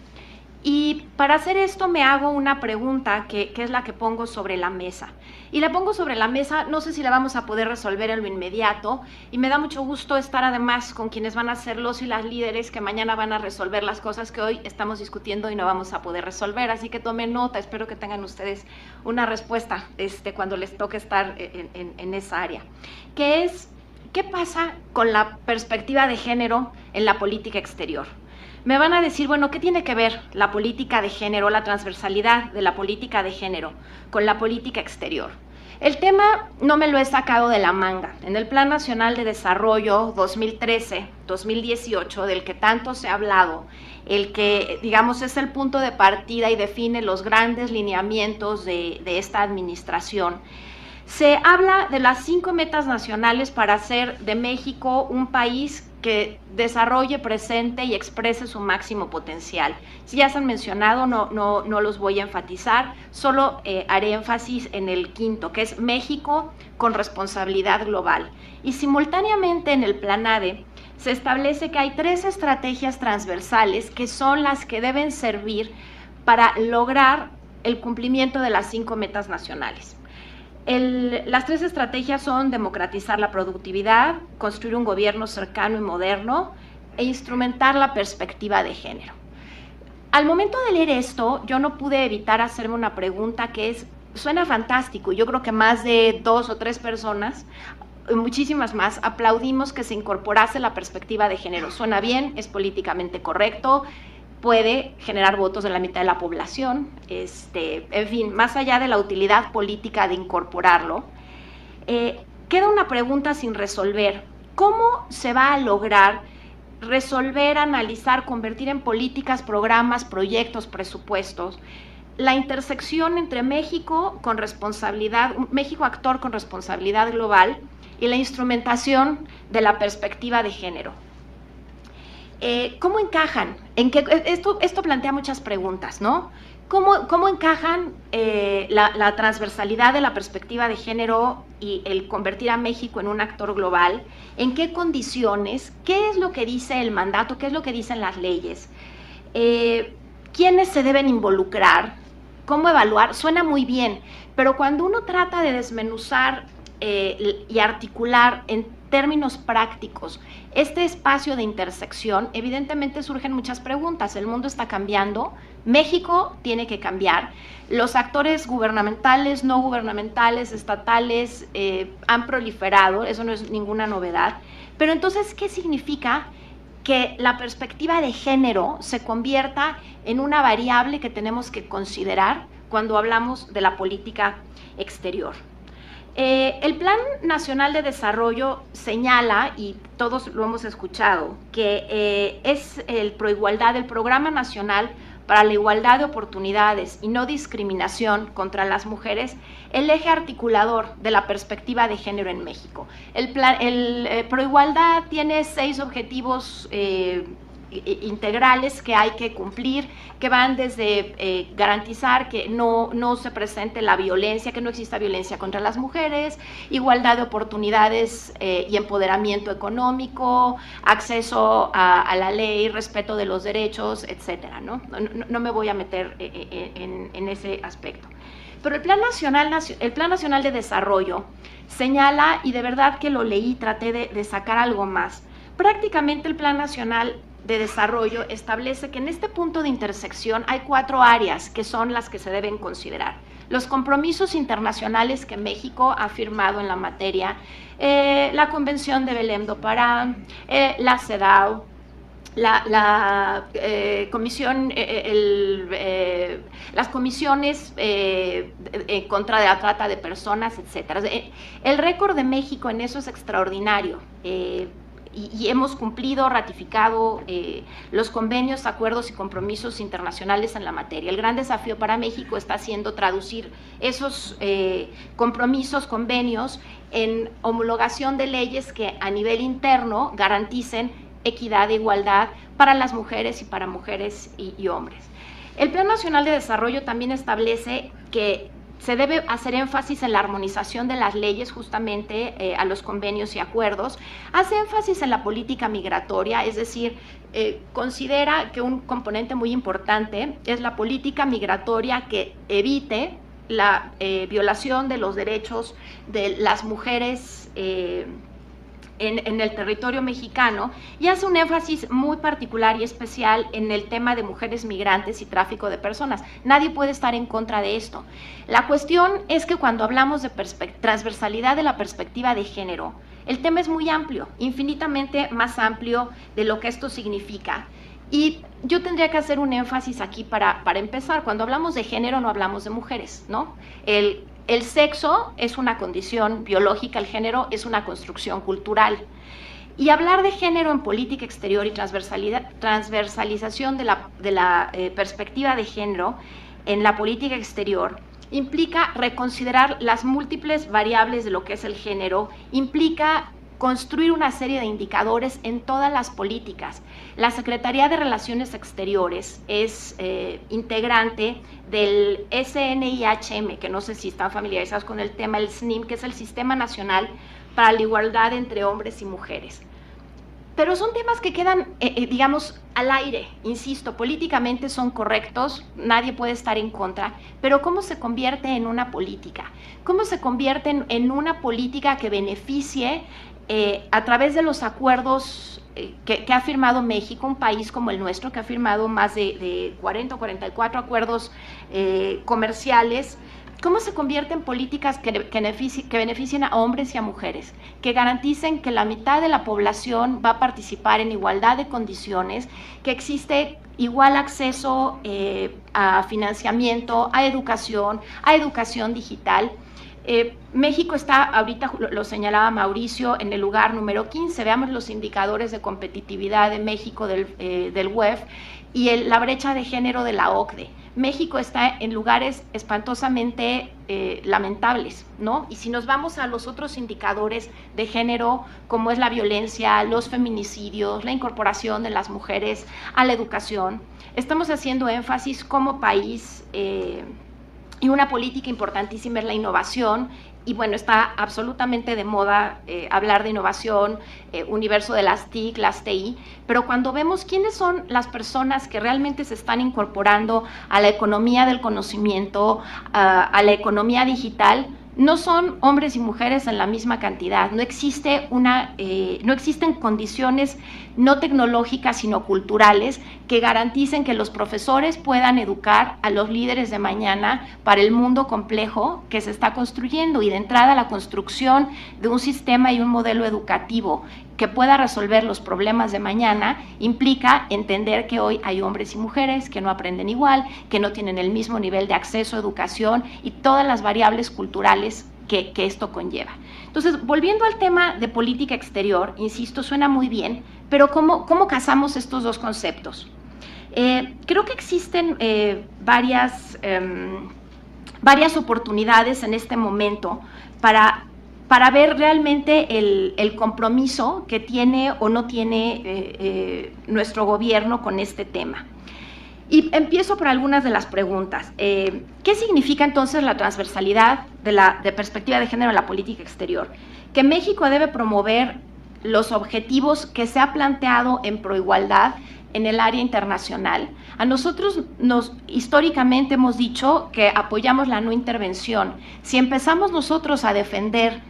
Y para hacer esto me hago una pregunta que es la que pongo sobre la mesa. Y la pongo sobre la mesa, no sé si la vamos a poder resolver en lo inmediato, y me da mucho gusto estar además con quienes van a ser los y las líderes que mañana van a resolver las cosas que hoy estamos discutiendo y no vamos a poder resolver. Así que tomen nota, espero que tengan ustedes una respuesta cuando les toque estar en esa área. Que es, ¿qué pasa con la perspectiva de género en la política exterior? Me van a decir, bueno, ¿qué tiene que ver la política de género, la transversalidad de la política de género con la política exterior? El tema no me lo he sacado de la manga. En el Plan Nacional de Desarrollo 2013-2018, del que tanto se ha hablado, el que, digamos, es el punto de partida y define los grandes lineamientos de esta administración, se habla de las 5 metas nacionales para hacer de México un país que desarrolle, presente y exprese su máximo potencial. Si ya se han mencionado, no los voy a enfatizar, solo haré énfasis en el quinto, que es México con responsabilidad global. Y simultáneamente en el Planade se establece que hay 3 estrategias transversales que son las que deben servir para lograr el cumplimiento de las 5 metas nacionales. Las 3 estrategias son democratizar la productividad, construir un gobierno cercano y moderno e instrumentar la perspectiva de género. Al momento de leer esto, yo no pude evitar hacerme una pregunta que suena fantástico. Yo creo que más de 2 o 3 personas, muchísimas más, aplaudimos que se incorporase la perspectiva de género. Suena bien, es políticamente correcto, puede generar votos de la mitad de la población, en fin, más allá de la utilidad política de incorporarlo, queda una pregunta sin resolver. ¿Cómo se va a lograr resolver, analizar, convertir en políticas, programas, proyectos, presupuestos, la intersección entre México actor con responsabilidad global y la instrumentación de la perspectiva de género? ¿Cómo encajan? Esto plantea muchas preguntas, ¿no? ¿Cómo encajan la transversalidad de la perspectiva de género y el convertir a México en un actor global? ¿En qué condiciones? ¿Qué es lo que dice el mandato? ¿Qué es lo que dicen las leyes? ¿Quiénes se deben involucrar? ¿Cómo evaluar? Suena muy bien, pero cuando uno trata de desmenuzar y articular en términos prácticos este espacio de intersección, evidentemente surgen muchas preguntas. El mundo está cambiando, México tiene que cambiar, los actores gubernamentales, no gubernamentales, estatales han proliferado, eso no es ninguna novedad, pero entonces, ¿qué significa que la perspectiva de género se convierta en una variable que tenemos que considerar cuando hablamos de la política exterior? El Plan Nacional de Desarrollo señala, y todos lo hemos escuchado, que es el Proigualdad, el Programa Nacional para la Igualdad de Oportunidades y No Discriminación contra las Mujeres, el eje articulador de la perspectiva de género en México. El Proigualdad tiene 6 objetivos integrales que hay que cumplir, que van desde garantizar que no se presente la violencia, que no exista violencia contra las mujeres, igualdad de oportunidades y empoderamiento económico, acceso a la ley, respeto de los derechos, etcétera, ¿no? No me voy a meter en ese aspecto. Pero el Plan Nacional de Desarrollo señala, y de verdad que lo leí, traté de sacar algo más, prácticamente el Plan Nacional de Desarrollo establece que en este punto de intersección hay 4 áreas que son las que se deben considerar. Los compromisos internacionales que México ha firmado en la materia, la Convención de Belém do Pará, la CEDAW, las comisiones en contra de la trata de personas, etcétera. El récord de México en eso es extraordinario. Y hemos cumplido, ratificado los convenios, acuerdos y compromisos internacionales en la materia. El gran desafío para México está siendo traducir esos compromisos, convenios, en homologación de leyes que a nivel interno garanticen equidad e igualdad para las mujeres y para mujeres y hombres. El Plan Nacional de Desarrollo también establece que se debe hacer énfasis en la armonización de las leyes justamente a los convenios y acuerdos, hace énfasis en la política migratoria, es decir, considera que un componente muy importante es la política migratoria que evite la violación de los derechos de las mujeres en el territorio mexicano, y hace un énfasis muy particular y especial en el tema de mujeres migrantes y tráfico de personas. Nadie puede estar en contra de esto. La cuestión es que cuando hablamos de transversalidad de la perspectiva de género, el tema es muy amplio, infinitamente más amplio de lo que esto significa. Y yo tendría que hacer un énfasis aquí para empezar. Cuando hablamos de género no hablamos de mujeres, ¿no? El sexo es una condición biológica, el género es una construcción cultural. Y hablar de género en política exterior y transversalización de la perspectiva de género en la política exterior implica reconsiderar las múltiples variables de lo que es el género, implica construir una serie de indicadores en todas las políticas. La Secretaría de Relaciones Exteriores es integrante del SNIHM, que no sé si están familiarizados con el tema, el SNIM, que es el Sistema Nacional para la Igualdad entre Hombres y Mujeres. Pero son temas que quedan, digamos, al aire, insisto, políticamente son correctos, nadie puede estar en contra, pero ¿cómo se convierte en una política? ¿Cómo se convierte en una política que beneficie a través de los acuerdos que ha firmado México, un país como el nuestro, que ha firmado más de 40 o 44 acuerdos comerciales? ¿Cómo se convierte en políticas que beneficien a hombres y a mujeres, que garanticen que la mitad de la población va a participar en igualdad de condiciones, que existe igual acceso a financiamiento, a educación digital? México está, ahorita lo señalaba Mauricio, en el lugar número 15. Veamos los indicadores de competitividad de México del WEF y la brecha de género de la OCDE. México está en lugares espantosamente lamentables, ¿no? Y si nos vamos a los otros indicadores de género, como es la violencia, los feminicidios, la incorporación de las mujeres a la educación, estamos haciendo énfasis como país y una política importantísima es la innovación. Y bueno, está absolutamente de moda hablar de innovación, universo de las TIC, las TI, pero cuando vemos quiénes son las personas que realmente se están incorporando a la economía del conocimiento, a la economía digital, no son hombres y mujeres en la misma cantidad, no existen condiciones no tecnológicas sino culturales que garanticen que los profesores puedan educar a los líderes de mañana para el mundo complejo que se está construyendo, y de entrada la construcción de un sistema y un modelo educativo que pueda resolver los problemas de mañana implica entender que hoy hay hombres y mujeres que no aprenden igual, que no tienen el mismo nivel de acceso a educación y todas las variables culturales que esto conlleva. Entonces, volviendo al tema de política exterior, insisto, suena muy bien, pero ¿cómo casamos estos dos conceptos? Creo que existen varias oportunidades en este momento para ver realmente el compromiso que tiene o no tiene nuestro gobierno con este tema. Y empiezo por algunas de las preguntas. ¿Qué significa entonces la transversalidad de perspectiva de género en la política exterior? Que México debe promover los objetivos que se ha planteado en proigualdad en el área internacional. A nosotros históricamente hemos dicho que apoyamos la no intervención. Si empezamos nosotros a defender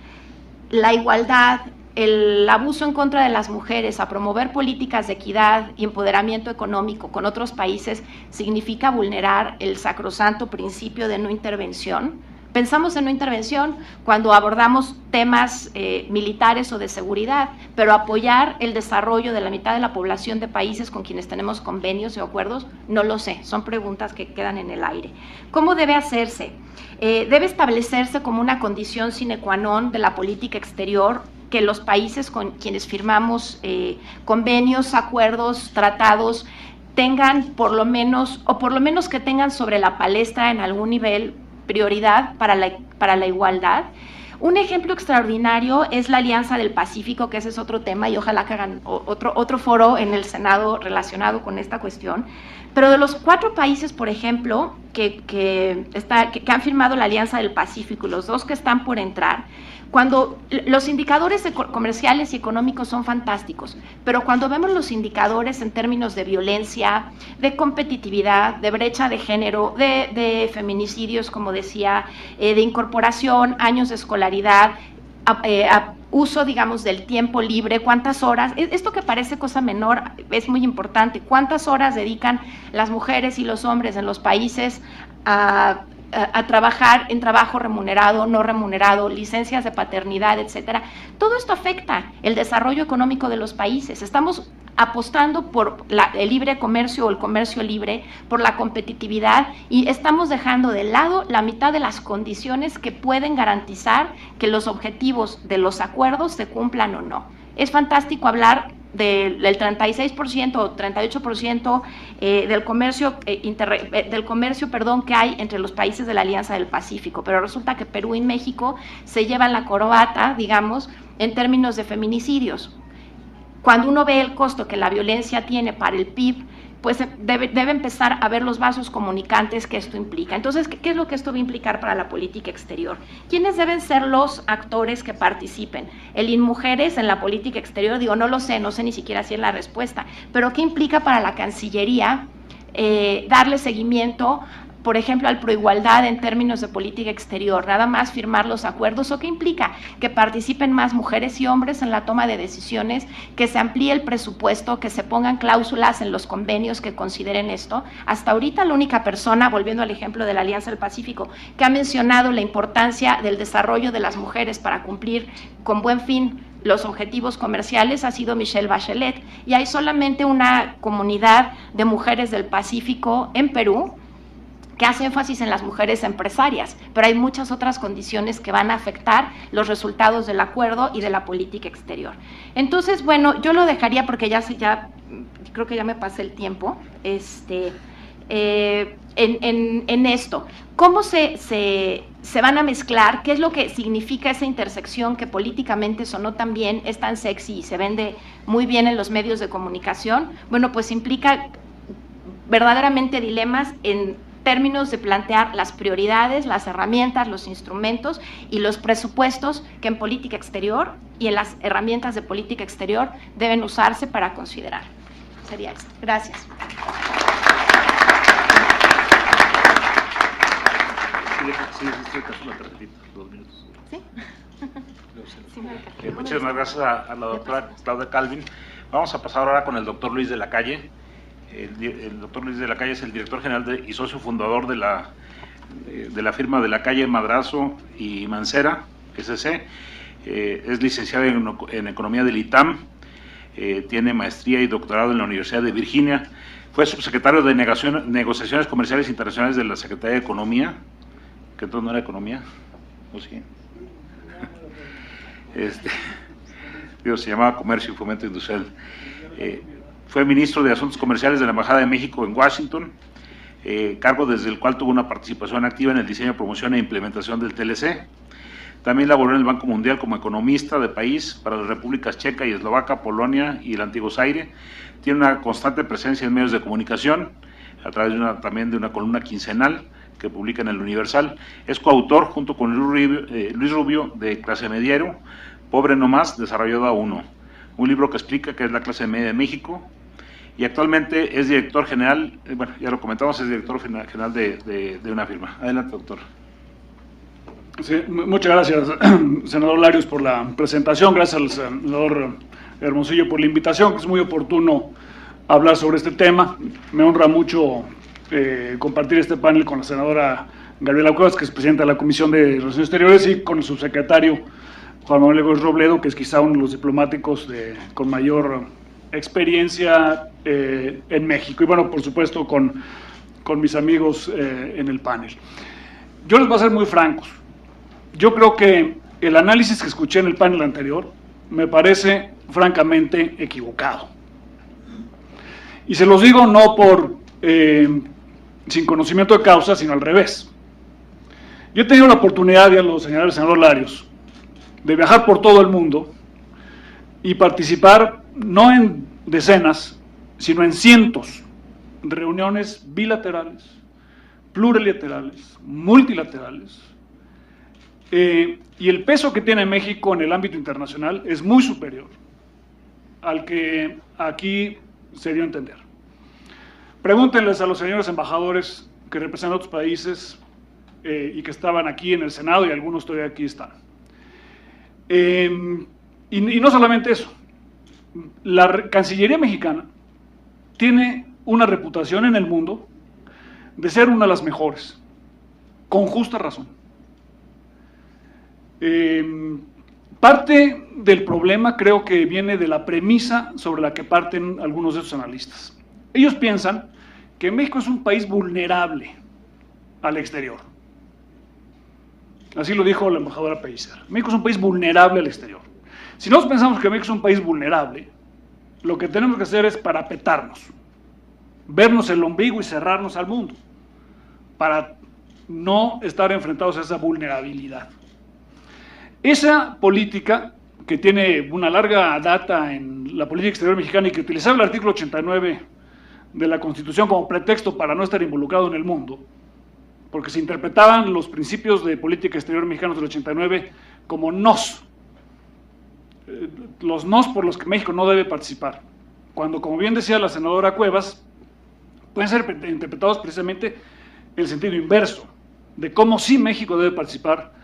la igualdad, el abuso en contra de las mujeres, a promover políticas de equidad y empoderamiento económico con otros países, significa vulnerar el sacrosanto principio de no intervención. Pensamos en no intervención cuando abordamos temas militares o de seguridad, pero apoyar el desarrollo de la mitad de la población de países con quienes tenemos convenios y acuerdos, no lo sé, son preguntas que quedan en el aire. ¿Cómo debe hacerse? Debe establecerse como una condición sine qua non de la política exterior que los países con quienes firmamos convenios, acuerdos, tratados, tengan por lo menos que tengan sobre la palestra en algún nivel prioridad para la igualdad. Un ejemplo extraordinario es la Alianza del Pacífico, que ese es otro tema y ojalá que hagan otro foro en el Senado relacionado con esta cuestión. Pero de los 4 países, por ejemplo, que han firmado la Alianza del Pacífico, los 2 que están por entrar, cuando los indicadores comerciales y económicos son fantásticos, pero cuando vemos los indicadores en términos de violencia, de competitividad, de brecha de género, de feminicidios, como decía, de incorporación, años de escolaridad, uso, digamos, del tiempo libre, cuántas horas, esto que parece cosa menor es muy importante, cuántas horas dedican las mujeres y los hombres en los países a trabajar en trabajo remunerado, no remunerado, licencias de paternidad, etcétera. Todo esto afecta el desarrollo económico de los países. Estamos apostando por el libre comercio o el comercio libre, por la competitividad, y estamos dejando de lado la mitad de las condiciones que pueden garantizar que los objetivos de los acuerdos se cumplan o no. Es fantástico hablar del 36% o 38% del comercio que hay entre los países de la Alianza del Pacífico, pero resulta que Perú y México se llevan la corbata, digamos, en términos de feminicidios. Cuando uno ve el costo que la violencia tiene para el PIB, pues debe empezar a ver los vasos comunicantes que esto implica. Entonces, ¿qué es lo que esto va a implicar para la política exterior? ¿Quiénes deben ser los actores que participen? ¿El INMujeres en la política exterior? Digo, no sé ni siquiera si es la respuesta, pero ¿qué implica para la Cancillería darle seguimiento, por ejemplo, al proigualdad en términos de política exterior, nada más firmar los acuerdos? ¿O qué implica? Que participen más mujeres y hombres en la toma de decisiones, que se amplíe el presupuesto, que se pongan cláusulas en los convenios que consideren esto. Hasta ahorita la única persona, volviendo al ejemplo de la Alianza del Pacífico, que ha mencionado la importancia del desarrollo de las mujeres para cumplir con buen fin los objetivos comerciales ha sido Michelle Bachelet, y hay solamente una comunidad de mujeres del Pacífico en Perú que hace énfasis en las mujeres empresarias, pero hay muchas otras condiciones que van a afectar los resultados del acuerdo y de la política exterior. Entonces, bueno, yo lo dejaría porque ya creo que ya me pasé el tiempo. en esto. ¿Cómo se van a mezclar? ¿Qué es lo que significa esa intersección que políticamente sonó tan bien, es tan sexy y se vende muy bien en los medios de comunicación? Bueno, pues implica verdaderamente dilemas en términos de plantear las prioridades, las herramientas, los instrumentos y los presupuestos que en política exterior y en las herramientas de política exterior deben usarse para considerar. Sería esto. Gracias. ¿Sí? Muchas gracias a la doctora Claudia Calvin. Vamos a pasar ahora con el doctor Luis de la Calle. El doctor Luis de la Calle es el director general y socio fundador de la firma de la Calle, Madrazo y Mancera, SC. Es licenciado en Economía del ITAM, tiene maestría y doctorado en la Universidad de Virginia, fue subsecretario de Negociaciones Comerciales Internacionales de la Secretaría de Economía, que entonces no era Economía, ¿o sí? Se llamaba Comercio y Fomento Industrial. Fue ministro de Asuntos Comerciales de la Embajada de México en Washington, cargo desde el cual tuvo una participación activa en el diseño, promoción e implementación del TLC. También laboró en el Banco Mundial como economista de país para las repúblicas Checa y Eslovaca, Polonia y el Antiguo Zaire. Tiene una constante presencia en medios de comunicación, a través también de una columna quincenal que publica en el Universal. Es coautor, junto con Luis Rubio, de Clase Mediero, Pobre No Más, Desarrollado a Uno, un libro que explica qué es la clase media de México, y actualmente es director general, bueno, ya lo comentamos, es director general de una firma. Adelante, doctor. Sí, muchas gracias, senador Larios, por la presentación. Gracias al senador Hermosillo por la invitación, que es muy oportuno hablar sobre este tema. Me honra mucho compartir este panel con la senadora Gabriela Cuevas, que es presidenta de la Comisión de Relaciones Exteriores, y con el subsecretario Juan Manuel Gómez Robledo, que es quizá uno de los diplomáticos con mayor experiencia en México, y bueno, por supuesto con mis amigos en el panel. Yo les voy a ser muy francos. Yo creo que el análisis que escuché en el panel anterior me parece francamente equivocado. Y se los digo no sin conocimiento de causa, sino al revés. Yo he tenido la oportunidad, ya lo señaló el senador Larios, de viajar por todo el mundo y participar no en decenas, sino en cientos de reuniones bilaterales, plurilaterales, multilaterales, y el peso que tiene México en el ámbito internacional es muy superior al que aquí se dio a entender. Pregúntenles a los señores embajadores que representan otros países y que estaban aquí en el Senado, y algunos todavía aquí están. Y no solamente eso, la Cancillería mexicana tiene una reputación en el mundo de ser una de las mejores, con justa razón. Parte del problema creo que viene de la premisa sobre la que parten algunos de estos analistas. Ellos piensan que México es un país vulnerable al exterior. Así lo dijo la embajadora Pellicer. México es un país vulnerable al exterior. Si nosotros pensamos que México es un país vulnerable, lo que tenemos que hacer es parapetarnos, vernos el ombligo y cerrarnos al mundo, para no estar enfrentados a esa vulnerabilidad. Esa política, que tiene una larga data en la política exterior mexicana y que utilizaba el artículo 89 de la Constitución como pretexto para no estar involucrado en el mundo, porque se interpretaban los principios de política exterior mexicanos del 89 como nos, los nos por los que México no debe participar, cuando, como bien decía la senadora Cuevas, pueden ser interpretados precisamente en el sentido inverso, de cómo sí México debe participar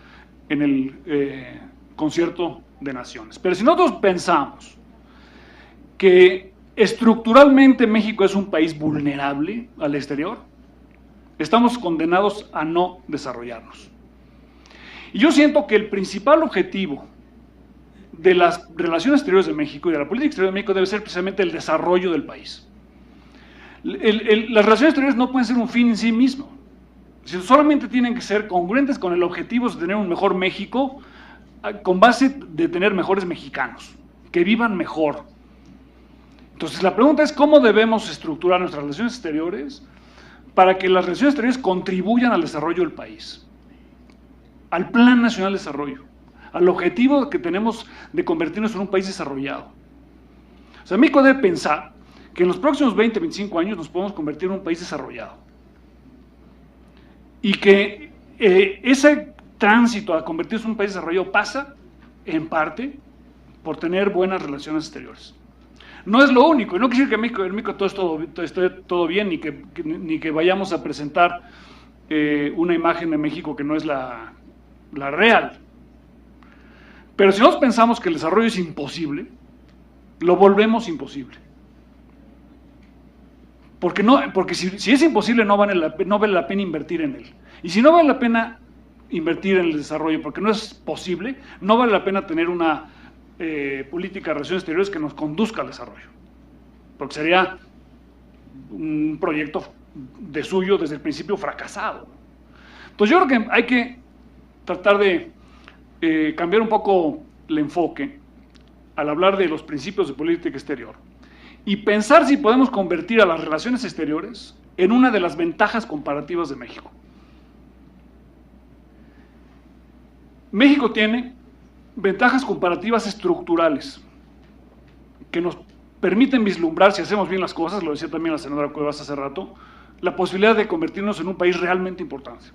en el concierto de naciones. Pero si nosotros pensamos que estructuralmente México es un país vulnerable al exterior, estamos condenados a no desarrollarnos. Y yo siento que el principal objetivo de las relaciones exteriores de México y de la política exterior de México debe ser precisamente el desarrollo del país. Las relaciones exteriores no pueden ser un fin en sí mismo. Solamente tienen que ser congruentes con el objetivo de tener un mejor México, con base de tener mejores mexicanos, que vivan mejor. Entonces la pregunta es, ¿cómo debemos estructurar nuestras relaciones exteriores para que las relaciones exteriores contribuyan al desarrollo del país, al Plan Nacional de Desarrollo, al objetivo que tenemos de convertirnos en un país desarrollado. O sea, México debe pensar que en los próximos 20, 25 años nos podemos convertir en un país desarrollado. Y que ese tránsito a convertirse en un país desarrollado pasa, en parte, por tener buenas relaciones exteriores. No es lo único, y no quiere decir que en México esté todo bien, ni que vayamos a presentar una imagen de México que no es la real. Pero si nosotros pensamos que el desarrollo es imposible, lo volvemos imposible. Porque si es imposible no vale la pena invertir en él. Y si no vale la pena invertir en el desarrollo porque no es posible, no vale la pena tener una política de relaciones exteriores que nos conduzca al desarrollo. Porque sería un proyecto de suyo desde el principio fracasado. Entonces yo creo que hay que tratar de cambiar un poco el enfoque al hablar de los principios de política exterior y pensar si podemos convertir a las relaciones exteriores en una de las ventajas comparativas de México. México tiene ventajas comparativas estructurales que nos permiten vislumbrar, si hacemos bien las cosas, lo decía también la senadora Cuevas hace rato, la posibilidad de convertirnos en un país realmente importante.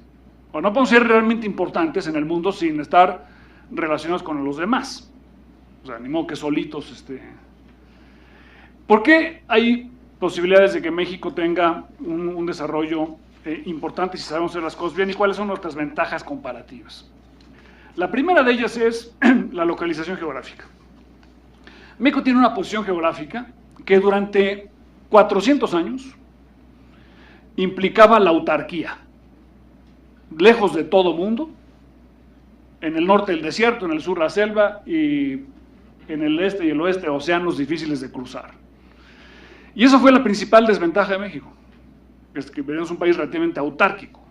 O no podemos ser realmente importantes en el mundo sin estar relacionados con los demás. O sea, ni modo que solitos. ¿Por qué hay posibilidades de que México tenga un desarrollo importante si sabemos hacer las cosas bien? ¿Y cuáles son nuestras ventajas comparativas? La primera de ellas es la localización geográfica. México tiene una posición geográfica que durante 400 años implicaba la autarquía. Lejos de todo mundo, en el norte el desierto, en el sur la selva y en el este y el oeste océanos difíciles de cruzar. Y esa fue la principal desventaja de México, es que es un país relativamente autárquico.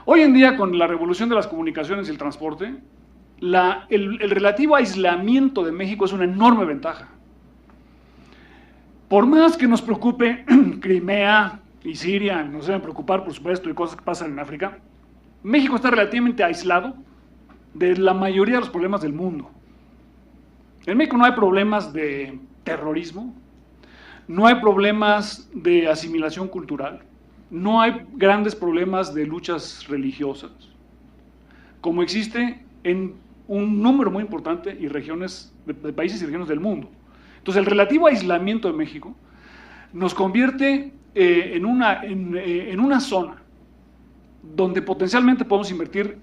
Hoy en día, con la revolución de las comunicaciones y el transporte, el relativo aislamiento de México es una enorme ventaja. Por más que nos preocupe Crimea y Siria, nos deben preocupar, por supuesto, y cosas que pasan en África, México está relativamente aislado de la mayoría de los problemas del mundo. En México no hay problemas de terrorismo, no hay problemas de asimilación cultural, no hay grandes problemas de luchas religiosas, como existe en un número muy importante de países y regiones del mundo. Entonces, el relativo aislamiento de México nos convierte en una zona donde potencialmente podemos invertir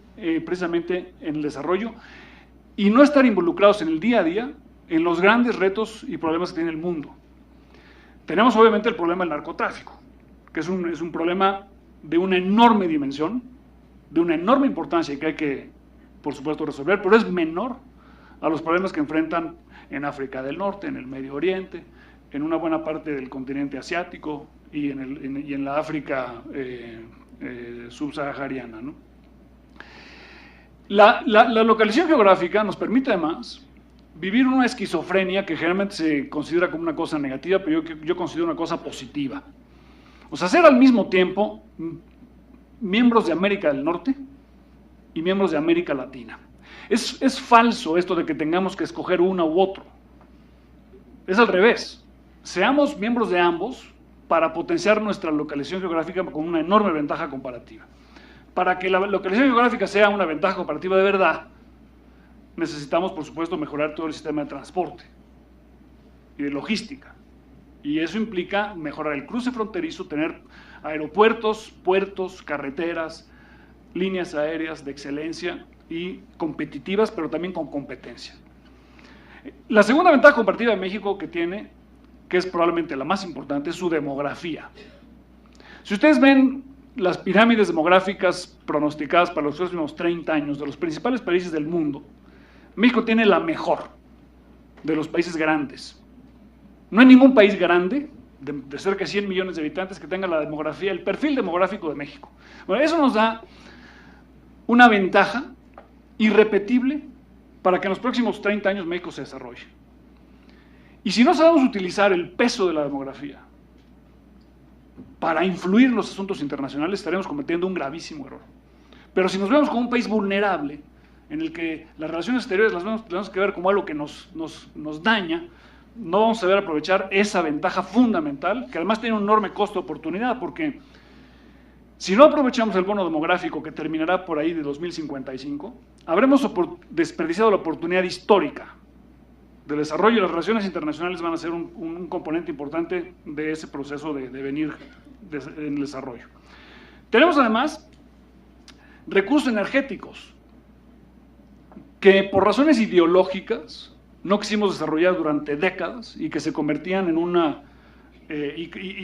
precisamente en el desarrollo y no estar involucrados en el día a día en los grandes retos y problemas que tiene el mundo. Tenemos obviamente el problema del narcotráfico, que es un problema de una enorme dimensión, de una enorme importancia y que hay que, por supuesto, resolver, pero es menor a los problemas que enfrentan en África del Norte, en el Medio Oriente, en una buena parte del continente asiático y en la África subsahariana, ¿no? La localización geográfica nos permite además vivir una esquizofrenia que generalmente se considera como una cosa negativa, pero yo considero una cosa positiva. O sea, ser al mismo tiempo miembros de América del Norte y miembros de América Latina. Es falso esto de que tengamos que escoger uno u otro. Es al revés. Seamos miembros de ambos para potenciar nuestra localización geográfica con una enorme ventaja comparativa. Para que la localización geográfica sea una ventaja comparativa de verdad, necesitamos, por supuesto, mejorar todo el sistema de transporte y de logística. Y eso implica mejorar el cruce fronterizo, tener aeropuertos, puertos, carreteras, líneas aéreas de excelencia y competitivas, pero también con competencia. La segunda ventaja comparativa de México que tiene, que es probablemente la más importante, es su demografía. Si ustedes ven las pirámides demográficas pronosticadas para los próximos 30 años de los principales países del mundo, México tiene la mejor de los países grandes. No hay ningún país grande, de cerca de 100 millones de habitantes, que tenga la demografía, el perfil demográfico de México. Bueno, eso nos da una ventaja irrepetible para que en los próximos 30 años México se desarrolle. Y si no sabemos utilizar el peso de la demografía para influir en los asuntos internacionales, estaremos cometiendo un gravísimo error. Pero si nos vemos como un país vulnerable, en el que las relaciones exteriores las tenemos que ver como algo que nos daña, no vamos a saber aprovechar esa ventaja fundamental, que además tiene un enorme costo de oportunidad, porque si no aprovechamos el bono demográfico que terminará por ahí de 2055, habremos desperdiciado la oportunidad histórica del desarrollo, y las relaciones internacionales van a ser un componente importante de ese proceso de venir en el desarrollo. Tenemos además recursos energéticos que por razones ideológicas no quisimos desarrollar durante décadas y que se convertían en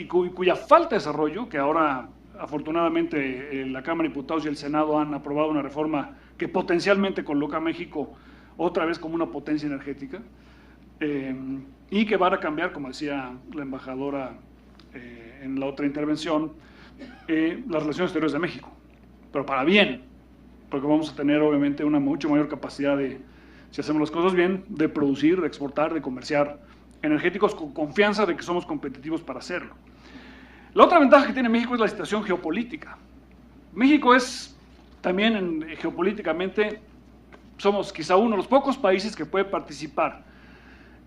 cuya falta de desarrollo, que ahora afortunadamente la Cámara de Diputados y el Senado han aprobado una reforma que potencialmente coloca a México otra vez como una potencia energética, y que van a cambiar, como decía la embajadora en la otra intervención, las relaciones exteriores de México, pero para bien, porque vamos a tener obviamente una mucho mayor capacidad de, si hacemos las cosas bien, de producir, de exportar, de comerciar energéticos con confianza de que somos competitivos para hacerlo. La otra ventaja que tiene México es la situación geopolítica. México es también geopolíticamente, somos quizá uno de los pocos países que puede participar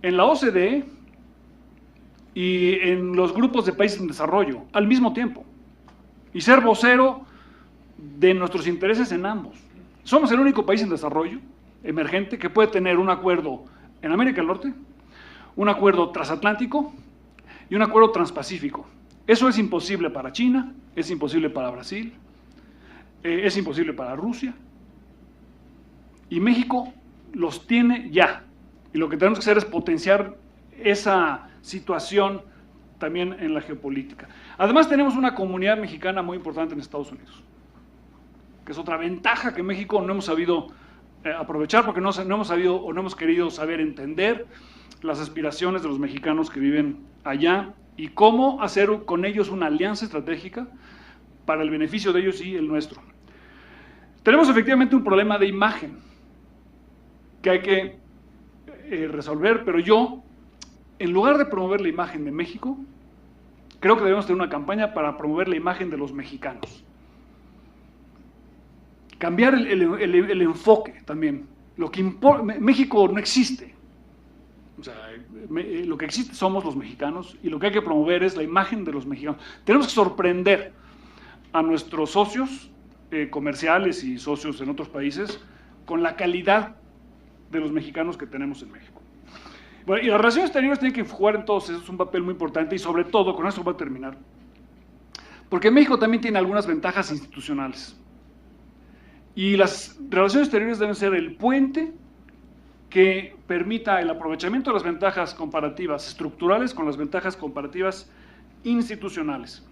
en la OCDE y en los grupos de países en desarrollo al mismo tiempo y ser vocero de nuestros intereses en ambos. Somos el único país en desarrollo emergente que puede tener un acuerdo en América del Norte, un acuerdo transatlántico y un acuerdo transpacífico. Eso es imposible para China, es imposible para Brasil, es imposible para Rusia, y México los tiene ya. Y lo que tenemos que hacer es potenciar esa situación también en la geopolítica. Además tenemos una comunidad mexicana muy importante en Estados Unidos, que es otra ventaja que México no hemos sabido aprovechar, porque no hemos sabido o no hemos querido saber entender las aspiraciones de los mexicanos que viven allá y cómo hacer con ellos una alianza estratégica para el beneficio de ellos y el nuestro. Tenemos efectivamente un problema de imagen que hay que resolver, pero yo, en lugar de promover la imagen de México, creo que debemos tener una campaña para promover la imagen de los mexicanos. Cambiar el enfoque también. Lo que México no existe. O sea, lo que existe somos los mexicanos y lo que hay que promover es la imagen de los mexicanos. Tenemos que sorprender a nuestros socios comerciales y socios en otros países con la calidad de los mexicanos que tenemos en México. Bueno, y las relaciones exteriores tienen que jugar entonces un papel muy importante y sobre todo, con eso voy a terminar, porque México también tiene algunas ventajas institucionales. Y las relaciones exteriores deben ser el puente que permita el aprovechamiento de las ventajas comparativas estructurales con las ventajas comparativas institucionales.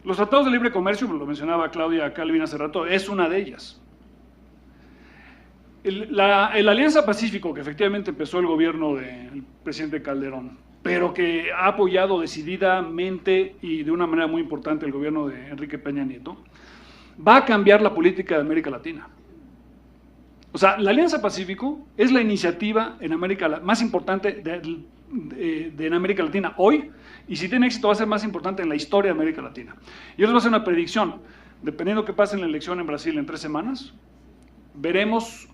Los tratados de libre comercio, lo mencionaba Claudia Calvin hace rato, es una de ellas. La Alianza Pacífico, que efectivamente empezó el gobierno del presidente Calderón, pero que ha apoyado decididamente y de una manera muy importante el gobierno de Enrique Peña Nieto, va a cambiar la política de América Latina. O sea, la Alianza Pacífico es la iniciativa en América más importante en América Latina hoy, y si tiene éxito va a ser más importante en la historia de América Latina. Y os voy a hacer una predicción, dependiendo de qué pase en la elección en Brasil en 3 semanas, veremos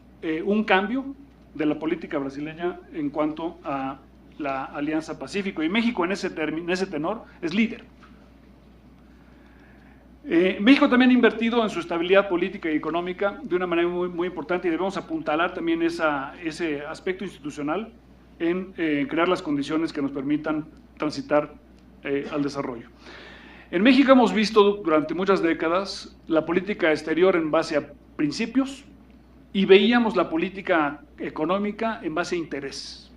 un cambio de la política brasileña en cuanto a la Alianza Pacífico, y México en ese tenor es líder. México también ha invertido en su estabilidad política y económica de una manera muy importante, y debemos apuntalar también ese aspecto institucional en crear las condiciones que nos permitan transitar al desarrollo. En México hemos visto durante muchas décadas la política exterior en base a principios y veíamos la política económica en base a intereses.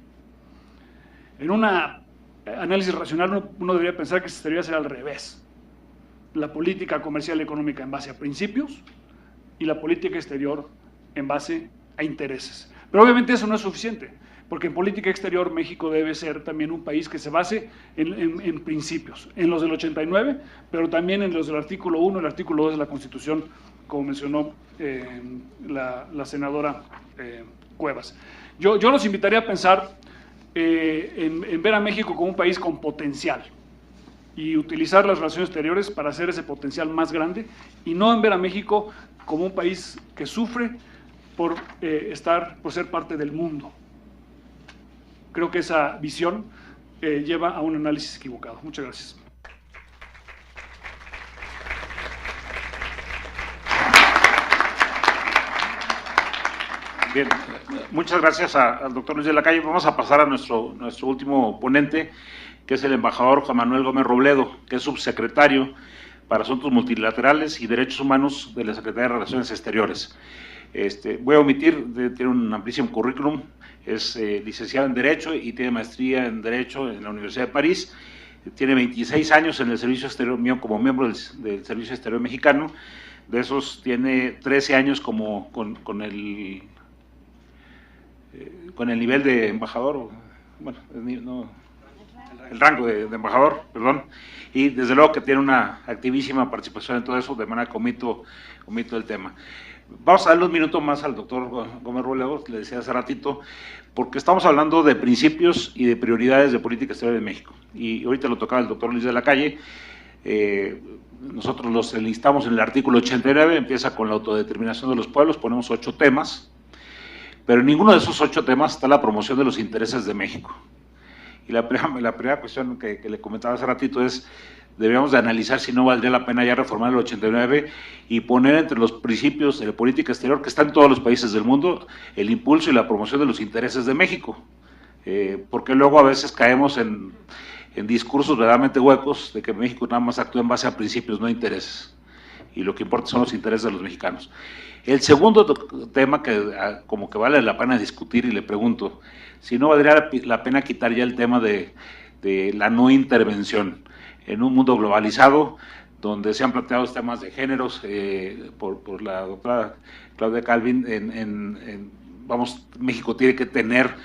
En un análisis racional uno debería pensar que se debería hacer al revés. La política comercial y económica en base a principios y la política exterior en base a intereses. Pero obviamente eso no es suficiente, porque en política exterior México debe ser también un país que se base en principios, en los del 89, pero también en los del artículo 1 y el artículo 2 de la Constitución, como mencionó la senadora Cuevas. Yo los invitaría a pensar en ver a México como un país con potencial. y utilizar las relaciones exteriores para hacer ese potencial más grande y no en ver a México como un país que sufre por ser parte del mundo. Creo que esa visión lleva a un análisis equivocado. Muchas gracias. Bien, muchas gracias al doctor Luis de la Calle. Vamos a pasar a nuestro último ponente, que es el embajador Juan Manuel Gómez Robledo, que es subsecretario para Asuntos Multilaterales y Derechos Humanos de la Secretaría de Relaciones Exteriores. Voy a omitir, tiene un amplísimo currículum, es licenciado en Derecho y tiene maestría en Derecho en la Universidad de París. Tiene 26 años en el Servicio Exterior mío como miembro del Servicio Exterior Mexicano. De esos tiene 13 años con el nivel de embajador, bueno, no, el rango de embajador, perdón, y desde luego que tiene una activísima participación en todo eso, de manera que omito el tema. Vamos a darle un minuto más al doctor Gómez Robledo, que le decía hace ratito, porque estamos hablando de principios y de prioridades de política exterior de México, y ahorita lo tocaba el doctor Luis de la Calle. Nosotros los enlistamos en el artículo 89, empieza con la autodeterminación de los pueblos, ponemos 8 temas, pero en ninguno de esos 8 temas está la promoción de los intereses de México. Y la primera cuestión que le comentaba hace ratito es, deberíamos de analizar si no valdría la pena ya reformar el 89 y poner entre los principios de la política exterior, que está en todos los países del mundo, el impulso y la promoción de los intereses de México. Porque luego a veces caemos en discursos verdaderamente huecos de que México nada más actúa en base a principios, no a intereses. Y lo que importa son los intereses de los mexicanos. El segundo tema que como que vale la pena discutir, y le pregunto, si no valdría la pena quitar ya el tema de la no intervención en un mundo globalizado, donde se han planteado temas de géneros por la doctora Claudia Calvin, México tiene que tener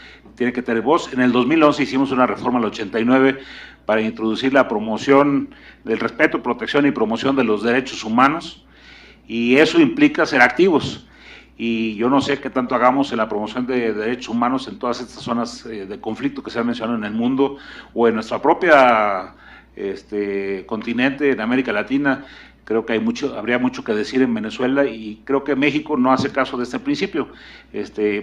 voz. En el 2011 hicimos una reforma al 89 para introducir la promoción del respeto, protección y promoción de los derechos humanos, y eso implica ser activos. Y yo no sé qué tanto hagamos en la promoción de derechos humanos en todas estas zonas de conflicto que se han mencionado en el mundo, o en nuestra propia continente, en América Latina. Creo que habría mucho que decir en Venezuela, y creo que México no hace caso de este principio.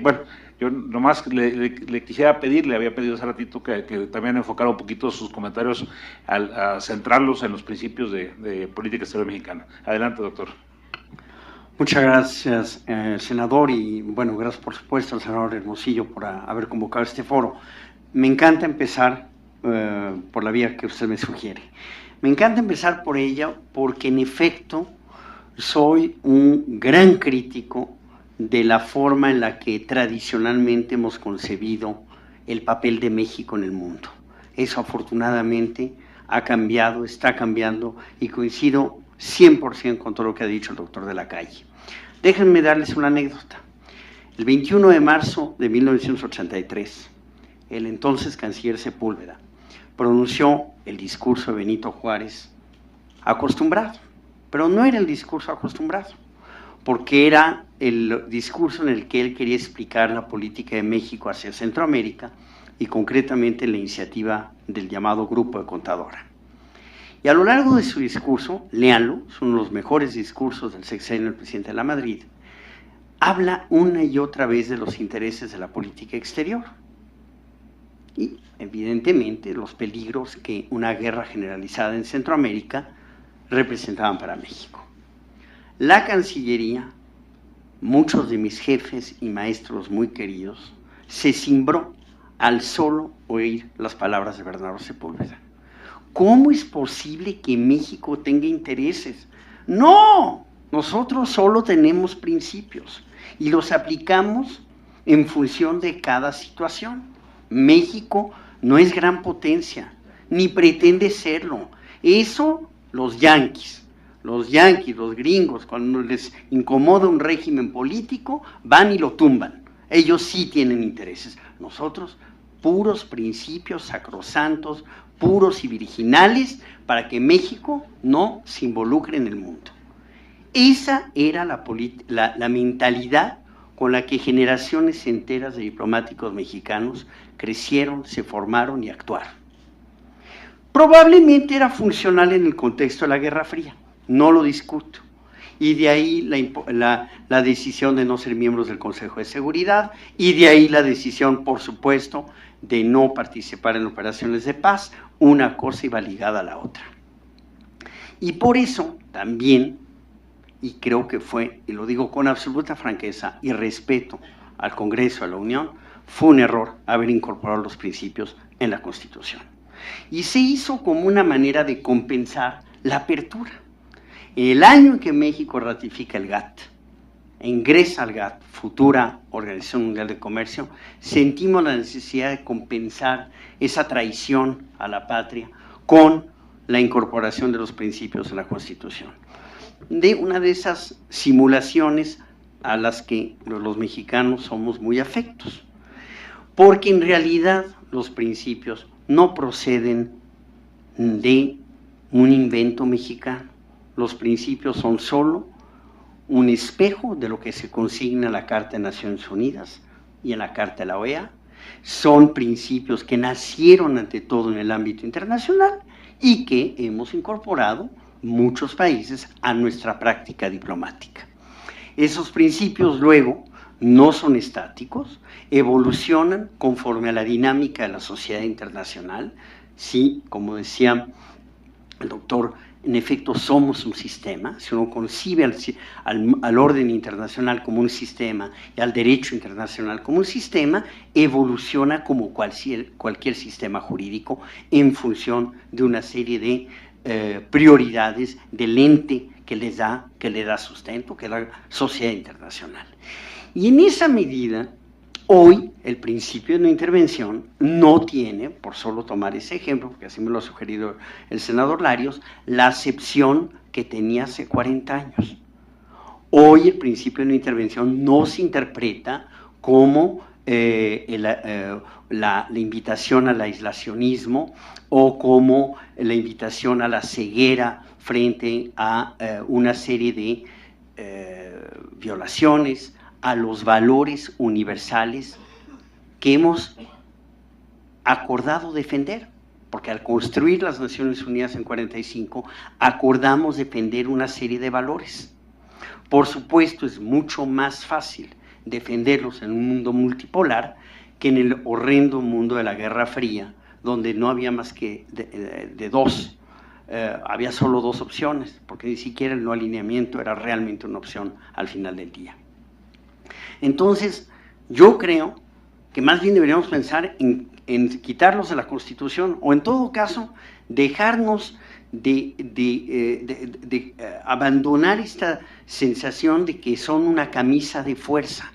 Bueno, yo nomás le quisiera pedir, le había pedido hace ratito que también enfocara un poquito sus comentarios a centrarlos en los principios de política exterior mexicana. Adelante, doctor. Muchas gracias, senador, y bueno, gracias por supuesto al senador Hermosillo por haber convocado este foro. Me encanta empezar por la vía que usted me sugiere. Me encanta empezar por ella porque en efecto soy un gran crítico de la forma en la que tradicionalmente hemos concebido el papel de México en el mundo. Eso afortunadamente ha cambiado, está cambiando, y coincido 100% con todo lo que ha dicho el doctor de la Calle. Déjenme darles una anécdota. El 21 de marzo de 1983, el entonces canciller Sepúlveda pronunció el discurso de Benito Juárez acostumbrado, pero no era el discurso acostumbrado, porque era el discurso en el que él quería explicar la política de México hacia Centroamérica, y concretamente la iniciativa del llamado Grupo de Contadora. Y a lo largo de su discurso, léanlo, es uno de los mejores discursos del sexenio del presidente de la Madrid, habla una y otra vez de los intereses de la política exterior y, evidentemente, los peligros que una guerra generalizada en Centroamérica representaban para México. La Cancillería, muchos de mis jefes y maestros muy queridos, se cimbró al solo oír las palabras de Bernardo Sepúlveda. ¿Cómo es posible que México tenga intereses? No, nosotros solo tenemos principios y los aplicamos en función de cada situación. México no es gran potencia, ni pretende serlo. Eso los yanquis, los gringos, cuando les incomoda un régimen político, van y lo tumban. Ellos sí tienen intereses. Nosotros, puros principios sacrosantos, puros y virginales, para que México no se involucre en el mundo. Esa era la mentalidad con la que generaciones enteras de diplomáticos mexicanos crecieron, se formaron y actuaron. Probablemente era funcional en el contexto de la Guerra Fría, no lo discuto. Y de ahí la decisión de no ser miembros del Consejo de Seguridad, y de ahí la decisión, por supuesto, de no participar en operaciones de paz. Una cosa iba ligada a la otra. Y por eso también, y creo que fue, y lo digo con absoluta franqueza y respeto al Congreso, a la Unión, fue un error haber incorporado los principios en la Constitución. Y se hizo como una manera de compensar la apertura. El año en que México ratifica el GATT, e ingresa al GATT, futura Organización Mundial de Comercio, sentimos la necesidad de compensar esa traición a la patria con la incorporación de los principios en la Constitución. De una de esas simulaciones a las que los mexicanos somos muy afectos, porque en realidad los principios no proceden de un invento mexicano. Los principios son solo un espejo de lo que se consigna en la Carta de Naciones Unidas y en la Carta de la OEA. Son principios que nacieron ante todo en el ámbito internacional y que hemos incorporado muchos países a nuestra práctica diplomática. Esos principios luego no son estáticos, evolucionan conforme a la dinámica de la sociedad internacional. Sí, como decía el doctor, en efecto somos un sistema. Si uno concibe al orden internacional como un sistema y al derecho internacional como un sistema, evoluciona como cualquier sistema jurídico en función de una serie de prioridades del ente que le da sustento, que es la sociedad internacional. Y en esa medida, hoy el principio de no intervención no tiene, por solo tomar ese ejemplo, porque así me lo ha sugerido el senador Larios, la acepción que tenía hace 40 años. Hoy el principio de no intervención no se interpreta como la invitación al aislacionismo o como la invitación a la ceguera frente a una serie de violaciones a los valores universales que hemos acordado defender, porque al construir las Naciones Unidas en 45 acordamos defender una serie de valores. Por supuesto, es mucho más fácil defenderlos en un mundo multipolar que en el horrendo mundo de la Guerra Fría, donde no había más que de dos, había solo dos opciones, porque ni siquiera el no alineamiento era realmente una opción al final del día. Entonces, yo creo que más bien deberíamos pensar en quitarlos de la Constitución, o en todo caso, dejarnos de abandonar esta sensación de que son una camisa de fuerza.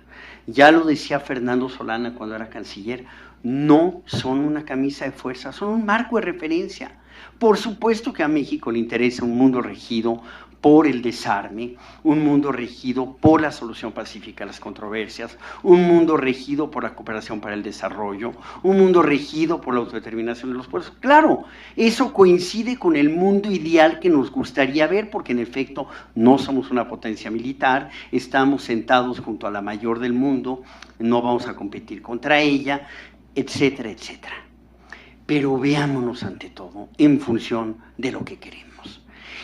Ya lo decía Fernando Solana cuando era canciller, no son una camisa de fuerza, son un marco de referencia. Por supuesto que a México le interesa un mundo regido por el desarme, un mundo regido por la solución pacífica a las controversias, un mundo regido por la cooperación para el desarrollo, un mundo regido por la autodeterminación de los pueblos. Claro, eso coincide con el mundo ideal que nos gustaría ver, porque en efecto no somos una potencia militar, estamos sentados junto a la mayor del mundo, no vamos a competir contra ella, etcétera, etcétera. Pero veámonos ante todo en función de lo que queremos.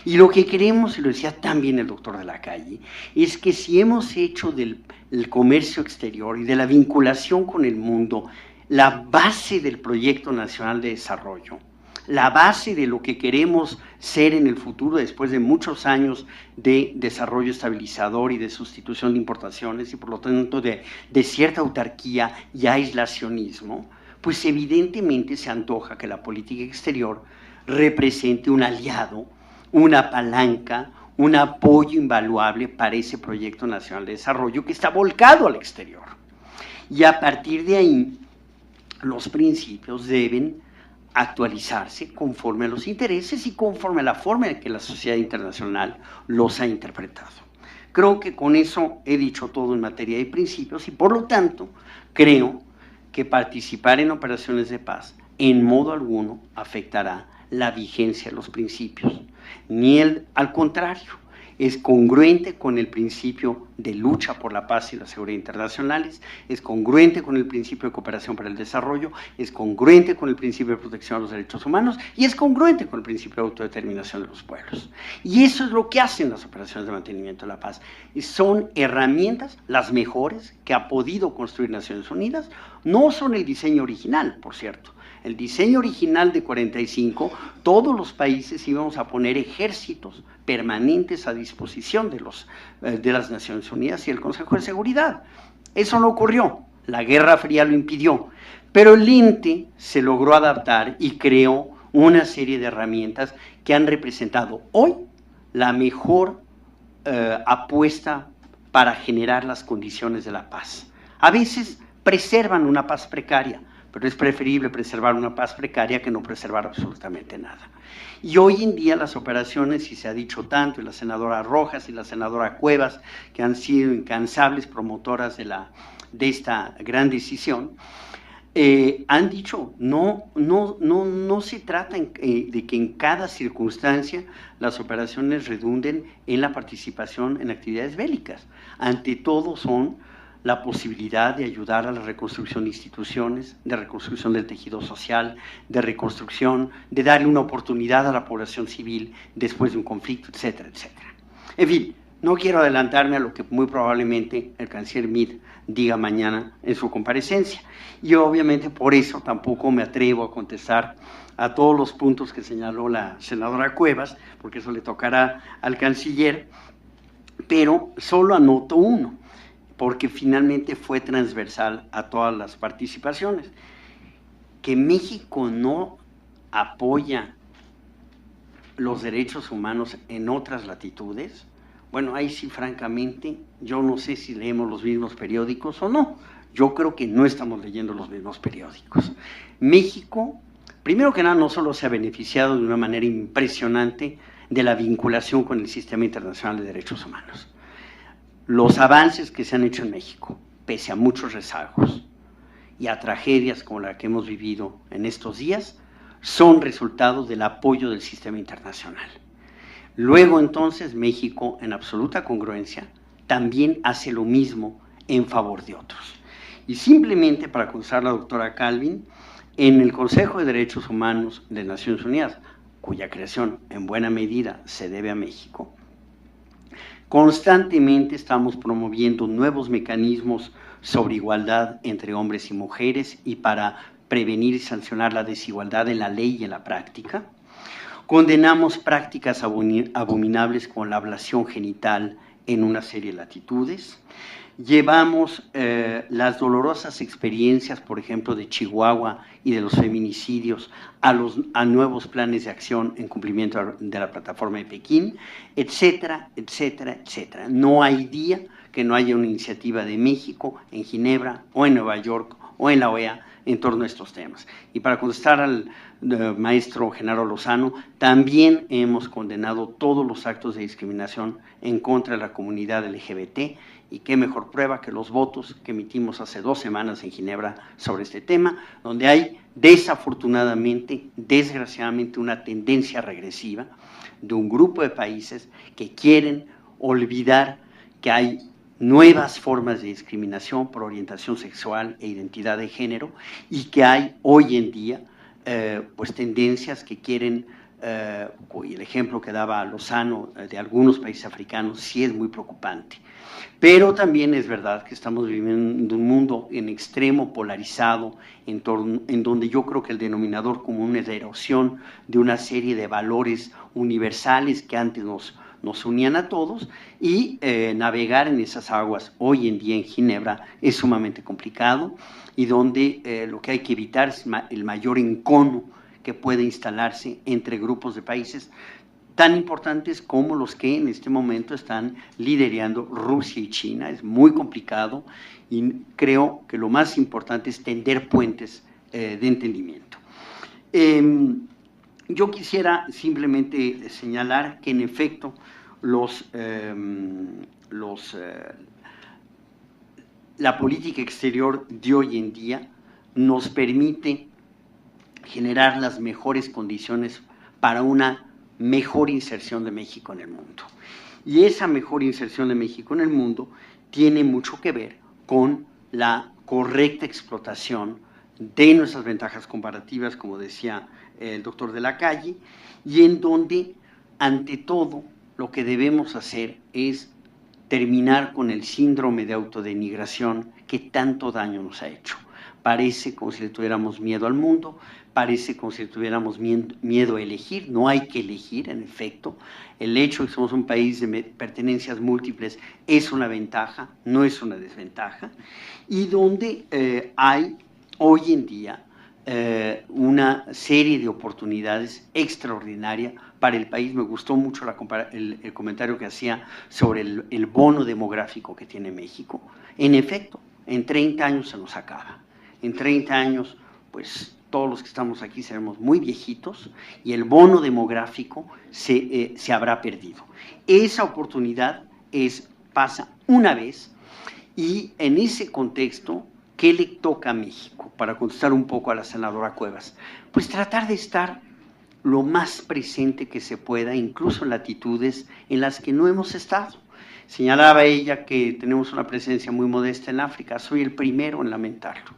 Y lo que queremos, y lo decía también el doctor de la Calle, es que si hemos hecho del comercio exterior y de la vinculación con el mundo la base del proyecto nacional de desarrollo, la base de lo que queremos ser en el futuro después de muchos años de desarrollo estabilizador y de sustitución de importaciones y por lo tanto de cierta autarquía y aislacionismo, pues evidentemente se antoja que la política exterior represente un aliado, una palanca, un apoyo invaluable para ese proyecto nacional de desarrollo que está volcado al exterior. Y a partir de ahí, los principios deben actualizarse conforme a los intereses y conforme a la forma en que la sociedad internacional los ha interpretado. Creo que con eso he dicho todo en materia de principios y por lo tanto creo que participar en operaciones de paz en modo alguno afectará la vigencia de los principios, al contrario, es congruente con el principio de lucha por la paz y la seguridad internacionales, es congruente con el principio de cooperación para el desarrollo, es congruente con el principio de protección de los derechos humanos y es congruente con el principio de autodeterminación de los pueblos. Y eso es lo que hacen las operaciones de mantenimiento de la paz. Y son herramientas, las mejores, que ha podido construir Naciones Unidas. No son el diseño original, por cierto. El diseño original de 45, todos los países íbamos a poner ejércitos permanentes a disposición de las Naciones Unidas y el Consejo de Seguridad. Eso no ocurrió, la Guerra Fría lo impidió, pero el ente se logró adaptar y creó una serie de herramientas que han representado hoy la mejor apuesta para generar las condiciones de la paz. A veces preservan una paz precaria, pero es preferible preservar una paz precaria que no preservar absolutamente nada. Y hoy en día las operaciones, y se ha dicho tanto, y la senadora Rojas y la senadora Cuevas, que han sido incansables promotoras de esta gran decisión, han dicho, no se trata de que en cada circunstancia las operaciones redunden en la participación en actividades bélicas. Ante todo son la posibilidad de ayudar a la reconstrucción de instituciones, de reconstrucción del tejido social, de reconstrucción, de darle una oportunidad a la población civil después de un conflicto, etcétera, etcétera. En fin, no quiero adelantarme a lo que muy probablemente el canciller Meade diga mañana en su comparecencia. Y obviamente por eso tampoco me atrevo a contestar a todos los puntos que señaló la senadora Cuevas, porque eso le tocará al canciller, pero solo anoto uno, porque finalmente fue transversal a todas las participaciones. Que México no apoya los derechos humanos en otras latitudes, bueno, ahí sí francamente, yo no sé si leemos los mismos periódicos o no. Yo creo que no estamos leyendo los mismos periódicos. México, primero que nada, no solo se ha beneficiado de una manera impresionante de la vinculación con el Sistema Internacional de Derechos Humanos. Los avances que se han hecho en México, pese a muchos rezagos y a tragedias como la que hemos vivido en estos días, son resultados del apoyo del sistema internacional. Luego entonces México, en absoluta congruencia, también hace lo mismo en favor de otros. Y simplemente para contestar a la doctora Calvin, en el Consejo de Derechos Humanos de Naciones Unidas, cuya creación en buena medida se debe a México, constantemente estamos promoviendo nuevos mecanismos sobre igualdad entre hombres y mujeres y para prevenir y sancionar la desigualdad en la ley y en la práctica. Condenamos prácticas abominables como la ablación genital en una serie de latitudes. Llevamos las dolorosas experiencias, por ejemplo, de Chihuahua y de los feminicidios a nuevos planes de acción en cumplimiento de la plataforma de Pekín, etcétera, etcétera, etcétera. No hay día que no haya una iniciativa de México en Ginebra o en Nueva York o en la OEA en torno a estos temas. Y para contestar al maestro Genaro Lozano, también hemos condenado todos los actos de discriminación en contra de la comunidad LGBT, y qué mejor prueba que los votos que emitimos hace 2 semanas en Ginebra sobre este tema, donde hay desafortunadamente, desgraciadamente, una tendencia regresiva de un grupo de países que quieren olvidar que hay nuevas formas de discriminación por orientación sexual e identidad de género, y que hay hoy en día pues tendencias que quieren, y el ejemplo que daba Lozano de algunos países africanos sí es muy preocupante. Pero también es verdad que estamos viviendo un mundo en extremo polarizado, en donde yo creo que el denominador común es la erosión de una serie de valores universales que antes nos unían a todos, y navegar en esas aguas hoy en día en Ginebra es sumamente complicado, y donde lo que hay que evitar es el mayor encono que puede instalarse entre grupos de países tan importantes como los que en este momento están liderando Rusia y China. Es muy complicado y creo que lo más importante es tender puentes de entendimiento. Yo quisiera simplemente señalar que en efecto la política exterior de hoy en día nos permite generar las mejores condiciones para una mejor inserción de México en el mundo. Y esa mejor inserción de México en el mundo tiene mucho que ver con la correcta explotación de nuestras ventajas comparativas, como decía el doctor de la Calle, y en donde, ante todo, lo que debemos hacer es terminar con el síndrome de autodenigración que tanto daño nos ha hecho. Parece como si le tuviéramos miedo al mundo, parece como si le tuviéramos miedo a elegir, no hay que elegir, en efecto. El hecho de que somos un país de pertenencias múltiples es una ventaja, no es una desventaja, y donde hay hoy en día una serie de oportunidades extraordinarias para el país. Me gustó mucho el comentario que hacía sobre el bono demográfico que tiene México. En efecto, en 30 años se nos acaba. En 30 años, pues todos los que estamos aquí seremos muy viejitos y el bono demográfico se habrá perdido. Esa oportunidad pasa una vez, y en ese contexto, ¿qué le toca a México? Para contestar un poco a la senadora Cuevas, pues tratar de estar lo más presente que se pueda, incluso en latitudes en las que no hemos estado. Señalaba ella que tenemos una presencia muy modesta en África, soy el primero en lamentarlo,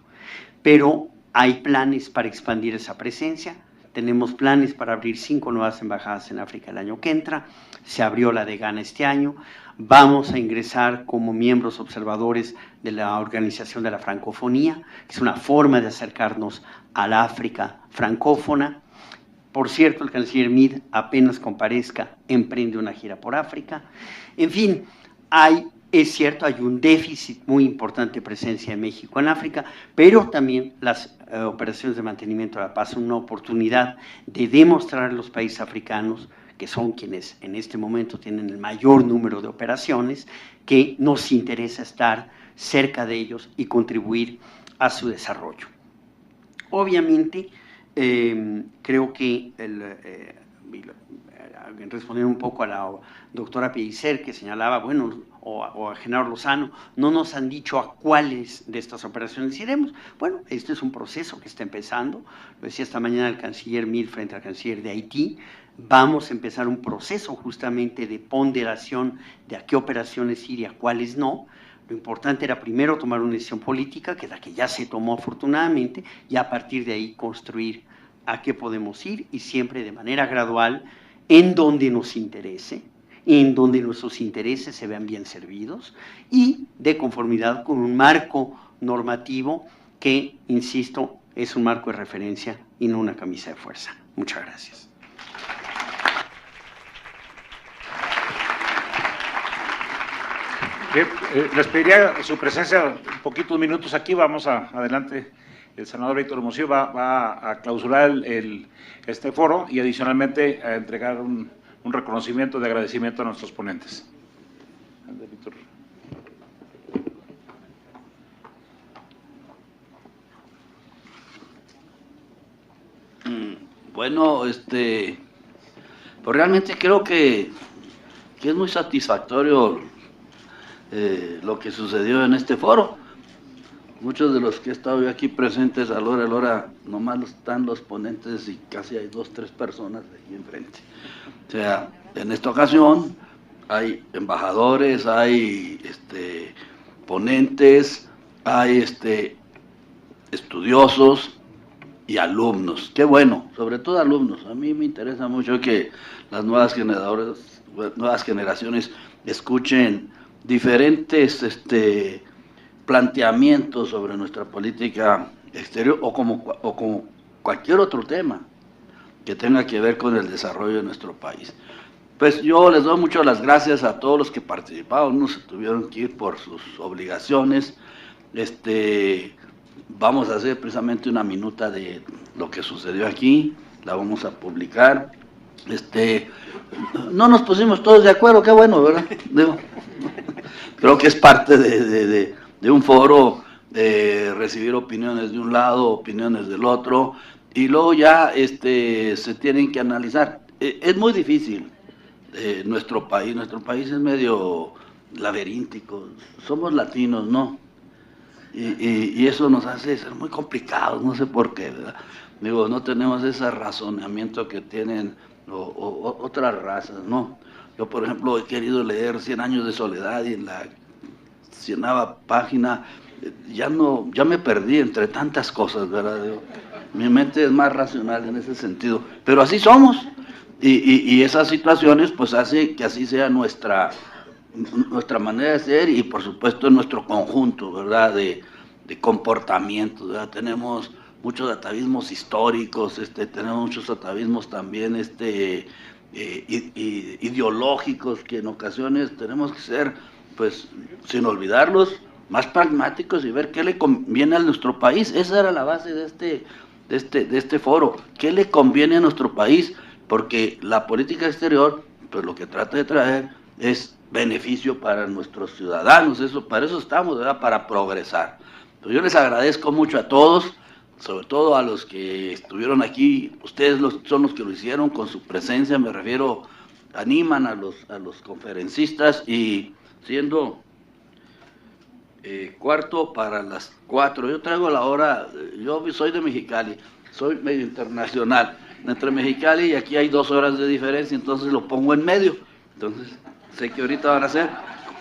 pero hay planes para expandir esa presencia. Tenemos planes para abrir 5 nuevas embajadas en África el año que entra, se abrió la de Ghana este año, vamos a ingresar como miembros observadores de la Organización de la Francofonía, que es una forma de acercarnos a la África francófona. Por cierto, el canciller Meade, apenas comparezca, emprende una gira por África. En fin, es cierto, hay un déficit muy importante de presencia de México en África, pero también las operaciones de mantenimiento de la paz son una oportunidad de demostrar a los países africanos, que son quienes en este momento tienen el mayor número de operaciones, que nos interesa estar cerca de ellos y contribuir a su desarrollo. Obviamente, creo que respondiendo un poco a la doctora Pellicer, que señalaba, bueno, o a Genaro Lozano, no nos han dicho a cuáles de estas operaciones iremos. Bueno, este es un proceso que está empezando, lo decía esta mañana el canciller Meade frente al canciller de Haití. Vamos a empezar un proceso justamente de ponderación de a qué operaciones ir y a cuáles no. Lo importante era primero tomar una decisión política, que es la que ya se tomó afortunadamente, y a partir de ahí construir a qué podemos ir, y siempre de manera gradual, en donde nos interese, en donde nuestros intereses se vean bien servidos, y de conformidad con un marco normativo que, insisto, es un marco de referencia y no una camisa de fuerza. Muchas gracias. Bien, les pediría su presencia un poquitos minutos aquí. Vamos adelante. El senador Víctor Hermosillo va a clausurar este foro y adicionalmente a entregar un reconocimiento de agradecimiento a nuestros ponentes. Víctor. Bueno, pues realmente creo que es muy satisfactorio lo que sucedió en este foro. Muchos de los que he estado aquí presentes a la hora, nomás están los ponentes y casi hay 2 o 3 personas aquí enfrente. O sea, en esta ocasión hay embajadores, hay ponentes, hay estudiosos y alumnos. Qué bueno, sobre todo alumnos. A mí me interesa mucho que las nuevas generaciones escuchen diferentes planteamientos sobre nuestra política exterior o como cualquier otro tema que tenga que ver con el desarrollo de nuestro país. Pues yo les doy muchas las gracias a todos los que participaron, unos se tuvieron que ir por sus obligaciones. Vamos a hacer precisamente una minuta de lo que sucedió aquí, la vamos a publicar. No nos pusimos todos de acuerdo, qué bueno, ¿verdad? Creo que es parte de un foro, recibir opiniones de un lado, opiniones del otro, y luego ya se tienen que analizar. Es muy difícil nuestro país es medio laberíntico, somos latinos, ¿no? Y eso nos hace ser muy complicados, no sé por qué, ¿verdad? No tenemos ese razonamiento que tienen otras razas, ¿no? Yo, por ejemplo, he querido leer 100 años de soledad y en la 100ª página ya me perdí entre tantas cosas, ¿verdad? Mi mente es más racional en ese sentido, pero así somos, y esas situaciones pues hace que así sea nuestra manera de ser y por supuesto nuestro conjunto, ¿verdad? De comportamientos, ¿verdad? Tenemos muchos atavismos históricos, tenemos muchos atavismos también ideológicos, que en ocasiones tenemos que ser, pues, sin olvidarlos, más pragmáticos y ver qué le conviene a nuestro país. Esa era la base de este foro. ¿Qué le conviene a nuestro país? Porque la política exterior, pues lo que trata de traer es beneficio para nuestros ciudadanos. Para eso estamos, ¿verdad? Para progresar. Entonces, yo les agradezco mucho a todos, sobre todo a los que estuvieron aquí. Ustedes son los que lo hicieron con su presencia, me refiero, animan a los conferencistas, y siendo cuarto para las 4. Yo traigo la hora, yo soy de Mexicali, soy medio internacional. Entre Mexicali y aquí hay 2 horas de diferencia, entonces lo pongo en medio. Entonces, sé que ahorita van a ser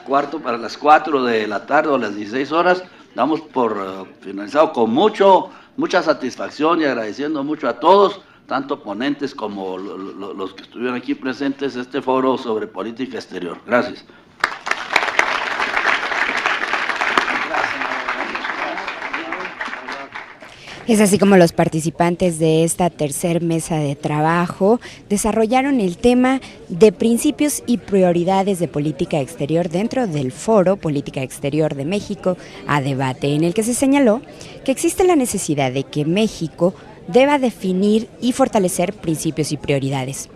cuarto para las 4 de la tarde o las 16 horas. Damos por finalizado con mucha satisfacción y agradeciendo mucho a todos, tanto ponentes como los que estuvieron aquí presentes, este foro sobre política exterior. Gracias. Es así como los participantes de esta tercer mesa de trabajo desarrollaron el tema de principios y prioridades de política exterior dentro del Foro Política Exterior de México a debate, en el que se señaló que existe la necesidad de que México deba definir y fortalecer principios y prioridades.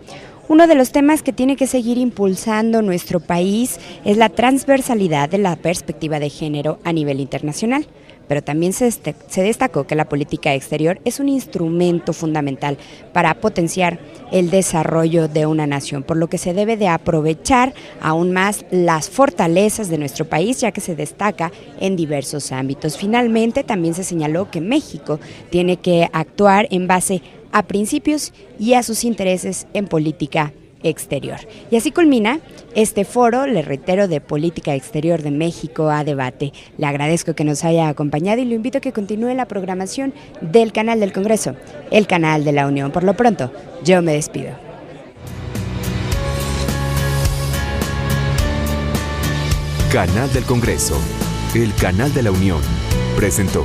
Uno de los temas que tiene que seguir impulsando nuestro país es la transversalidad de la perspectiva de género a nivel internacional. Pero también se destacó que la política exterior es un instrumento fundamental para potenciar el desarrollo de una nación, por lo que se debe de aprovechar aún más las fortalezas de nuestro país, ya que se destaca en diversos ámbitos. Finalmente, también se señaló que México tiene que actuar en base a principios y a sus intereses en política exterior. Y así culmina este foro, le reitero, de política exterior de México a debate. Le agradezco que nos haya acompañado y lo invito a que continúe la programación del canal del Congreso, el canal de la Unión. Por lo pronto, yo me despido. Canal del Congreso, el canal de la Unión, presentó.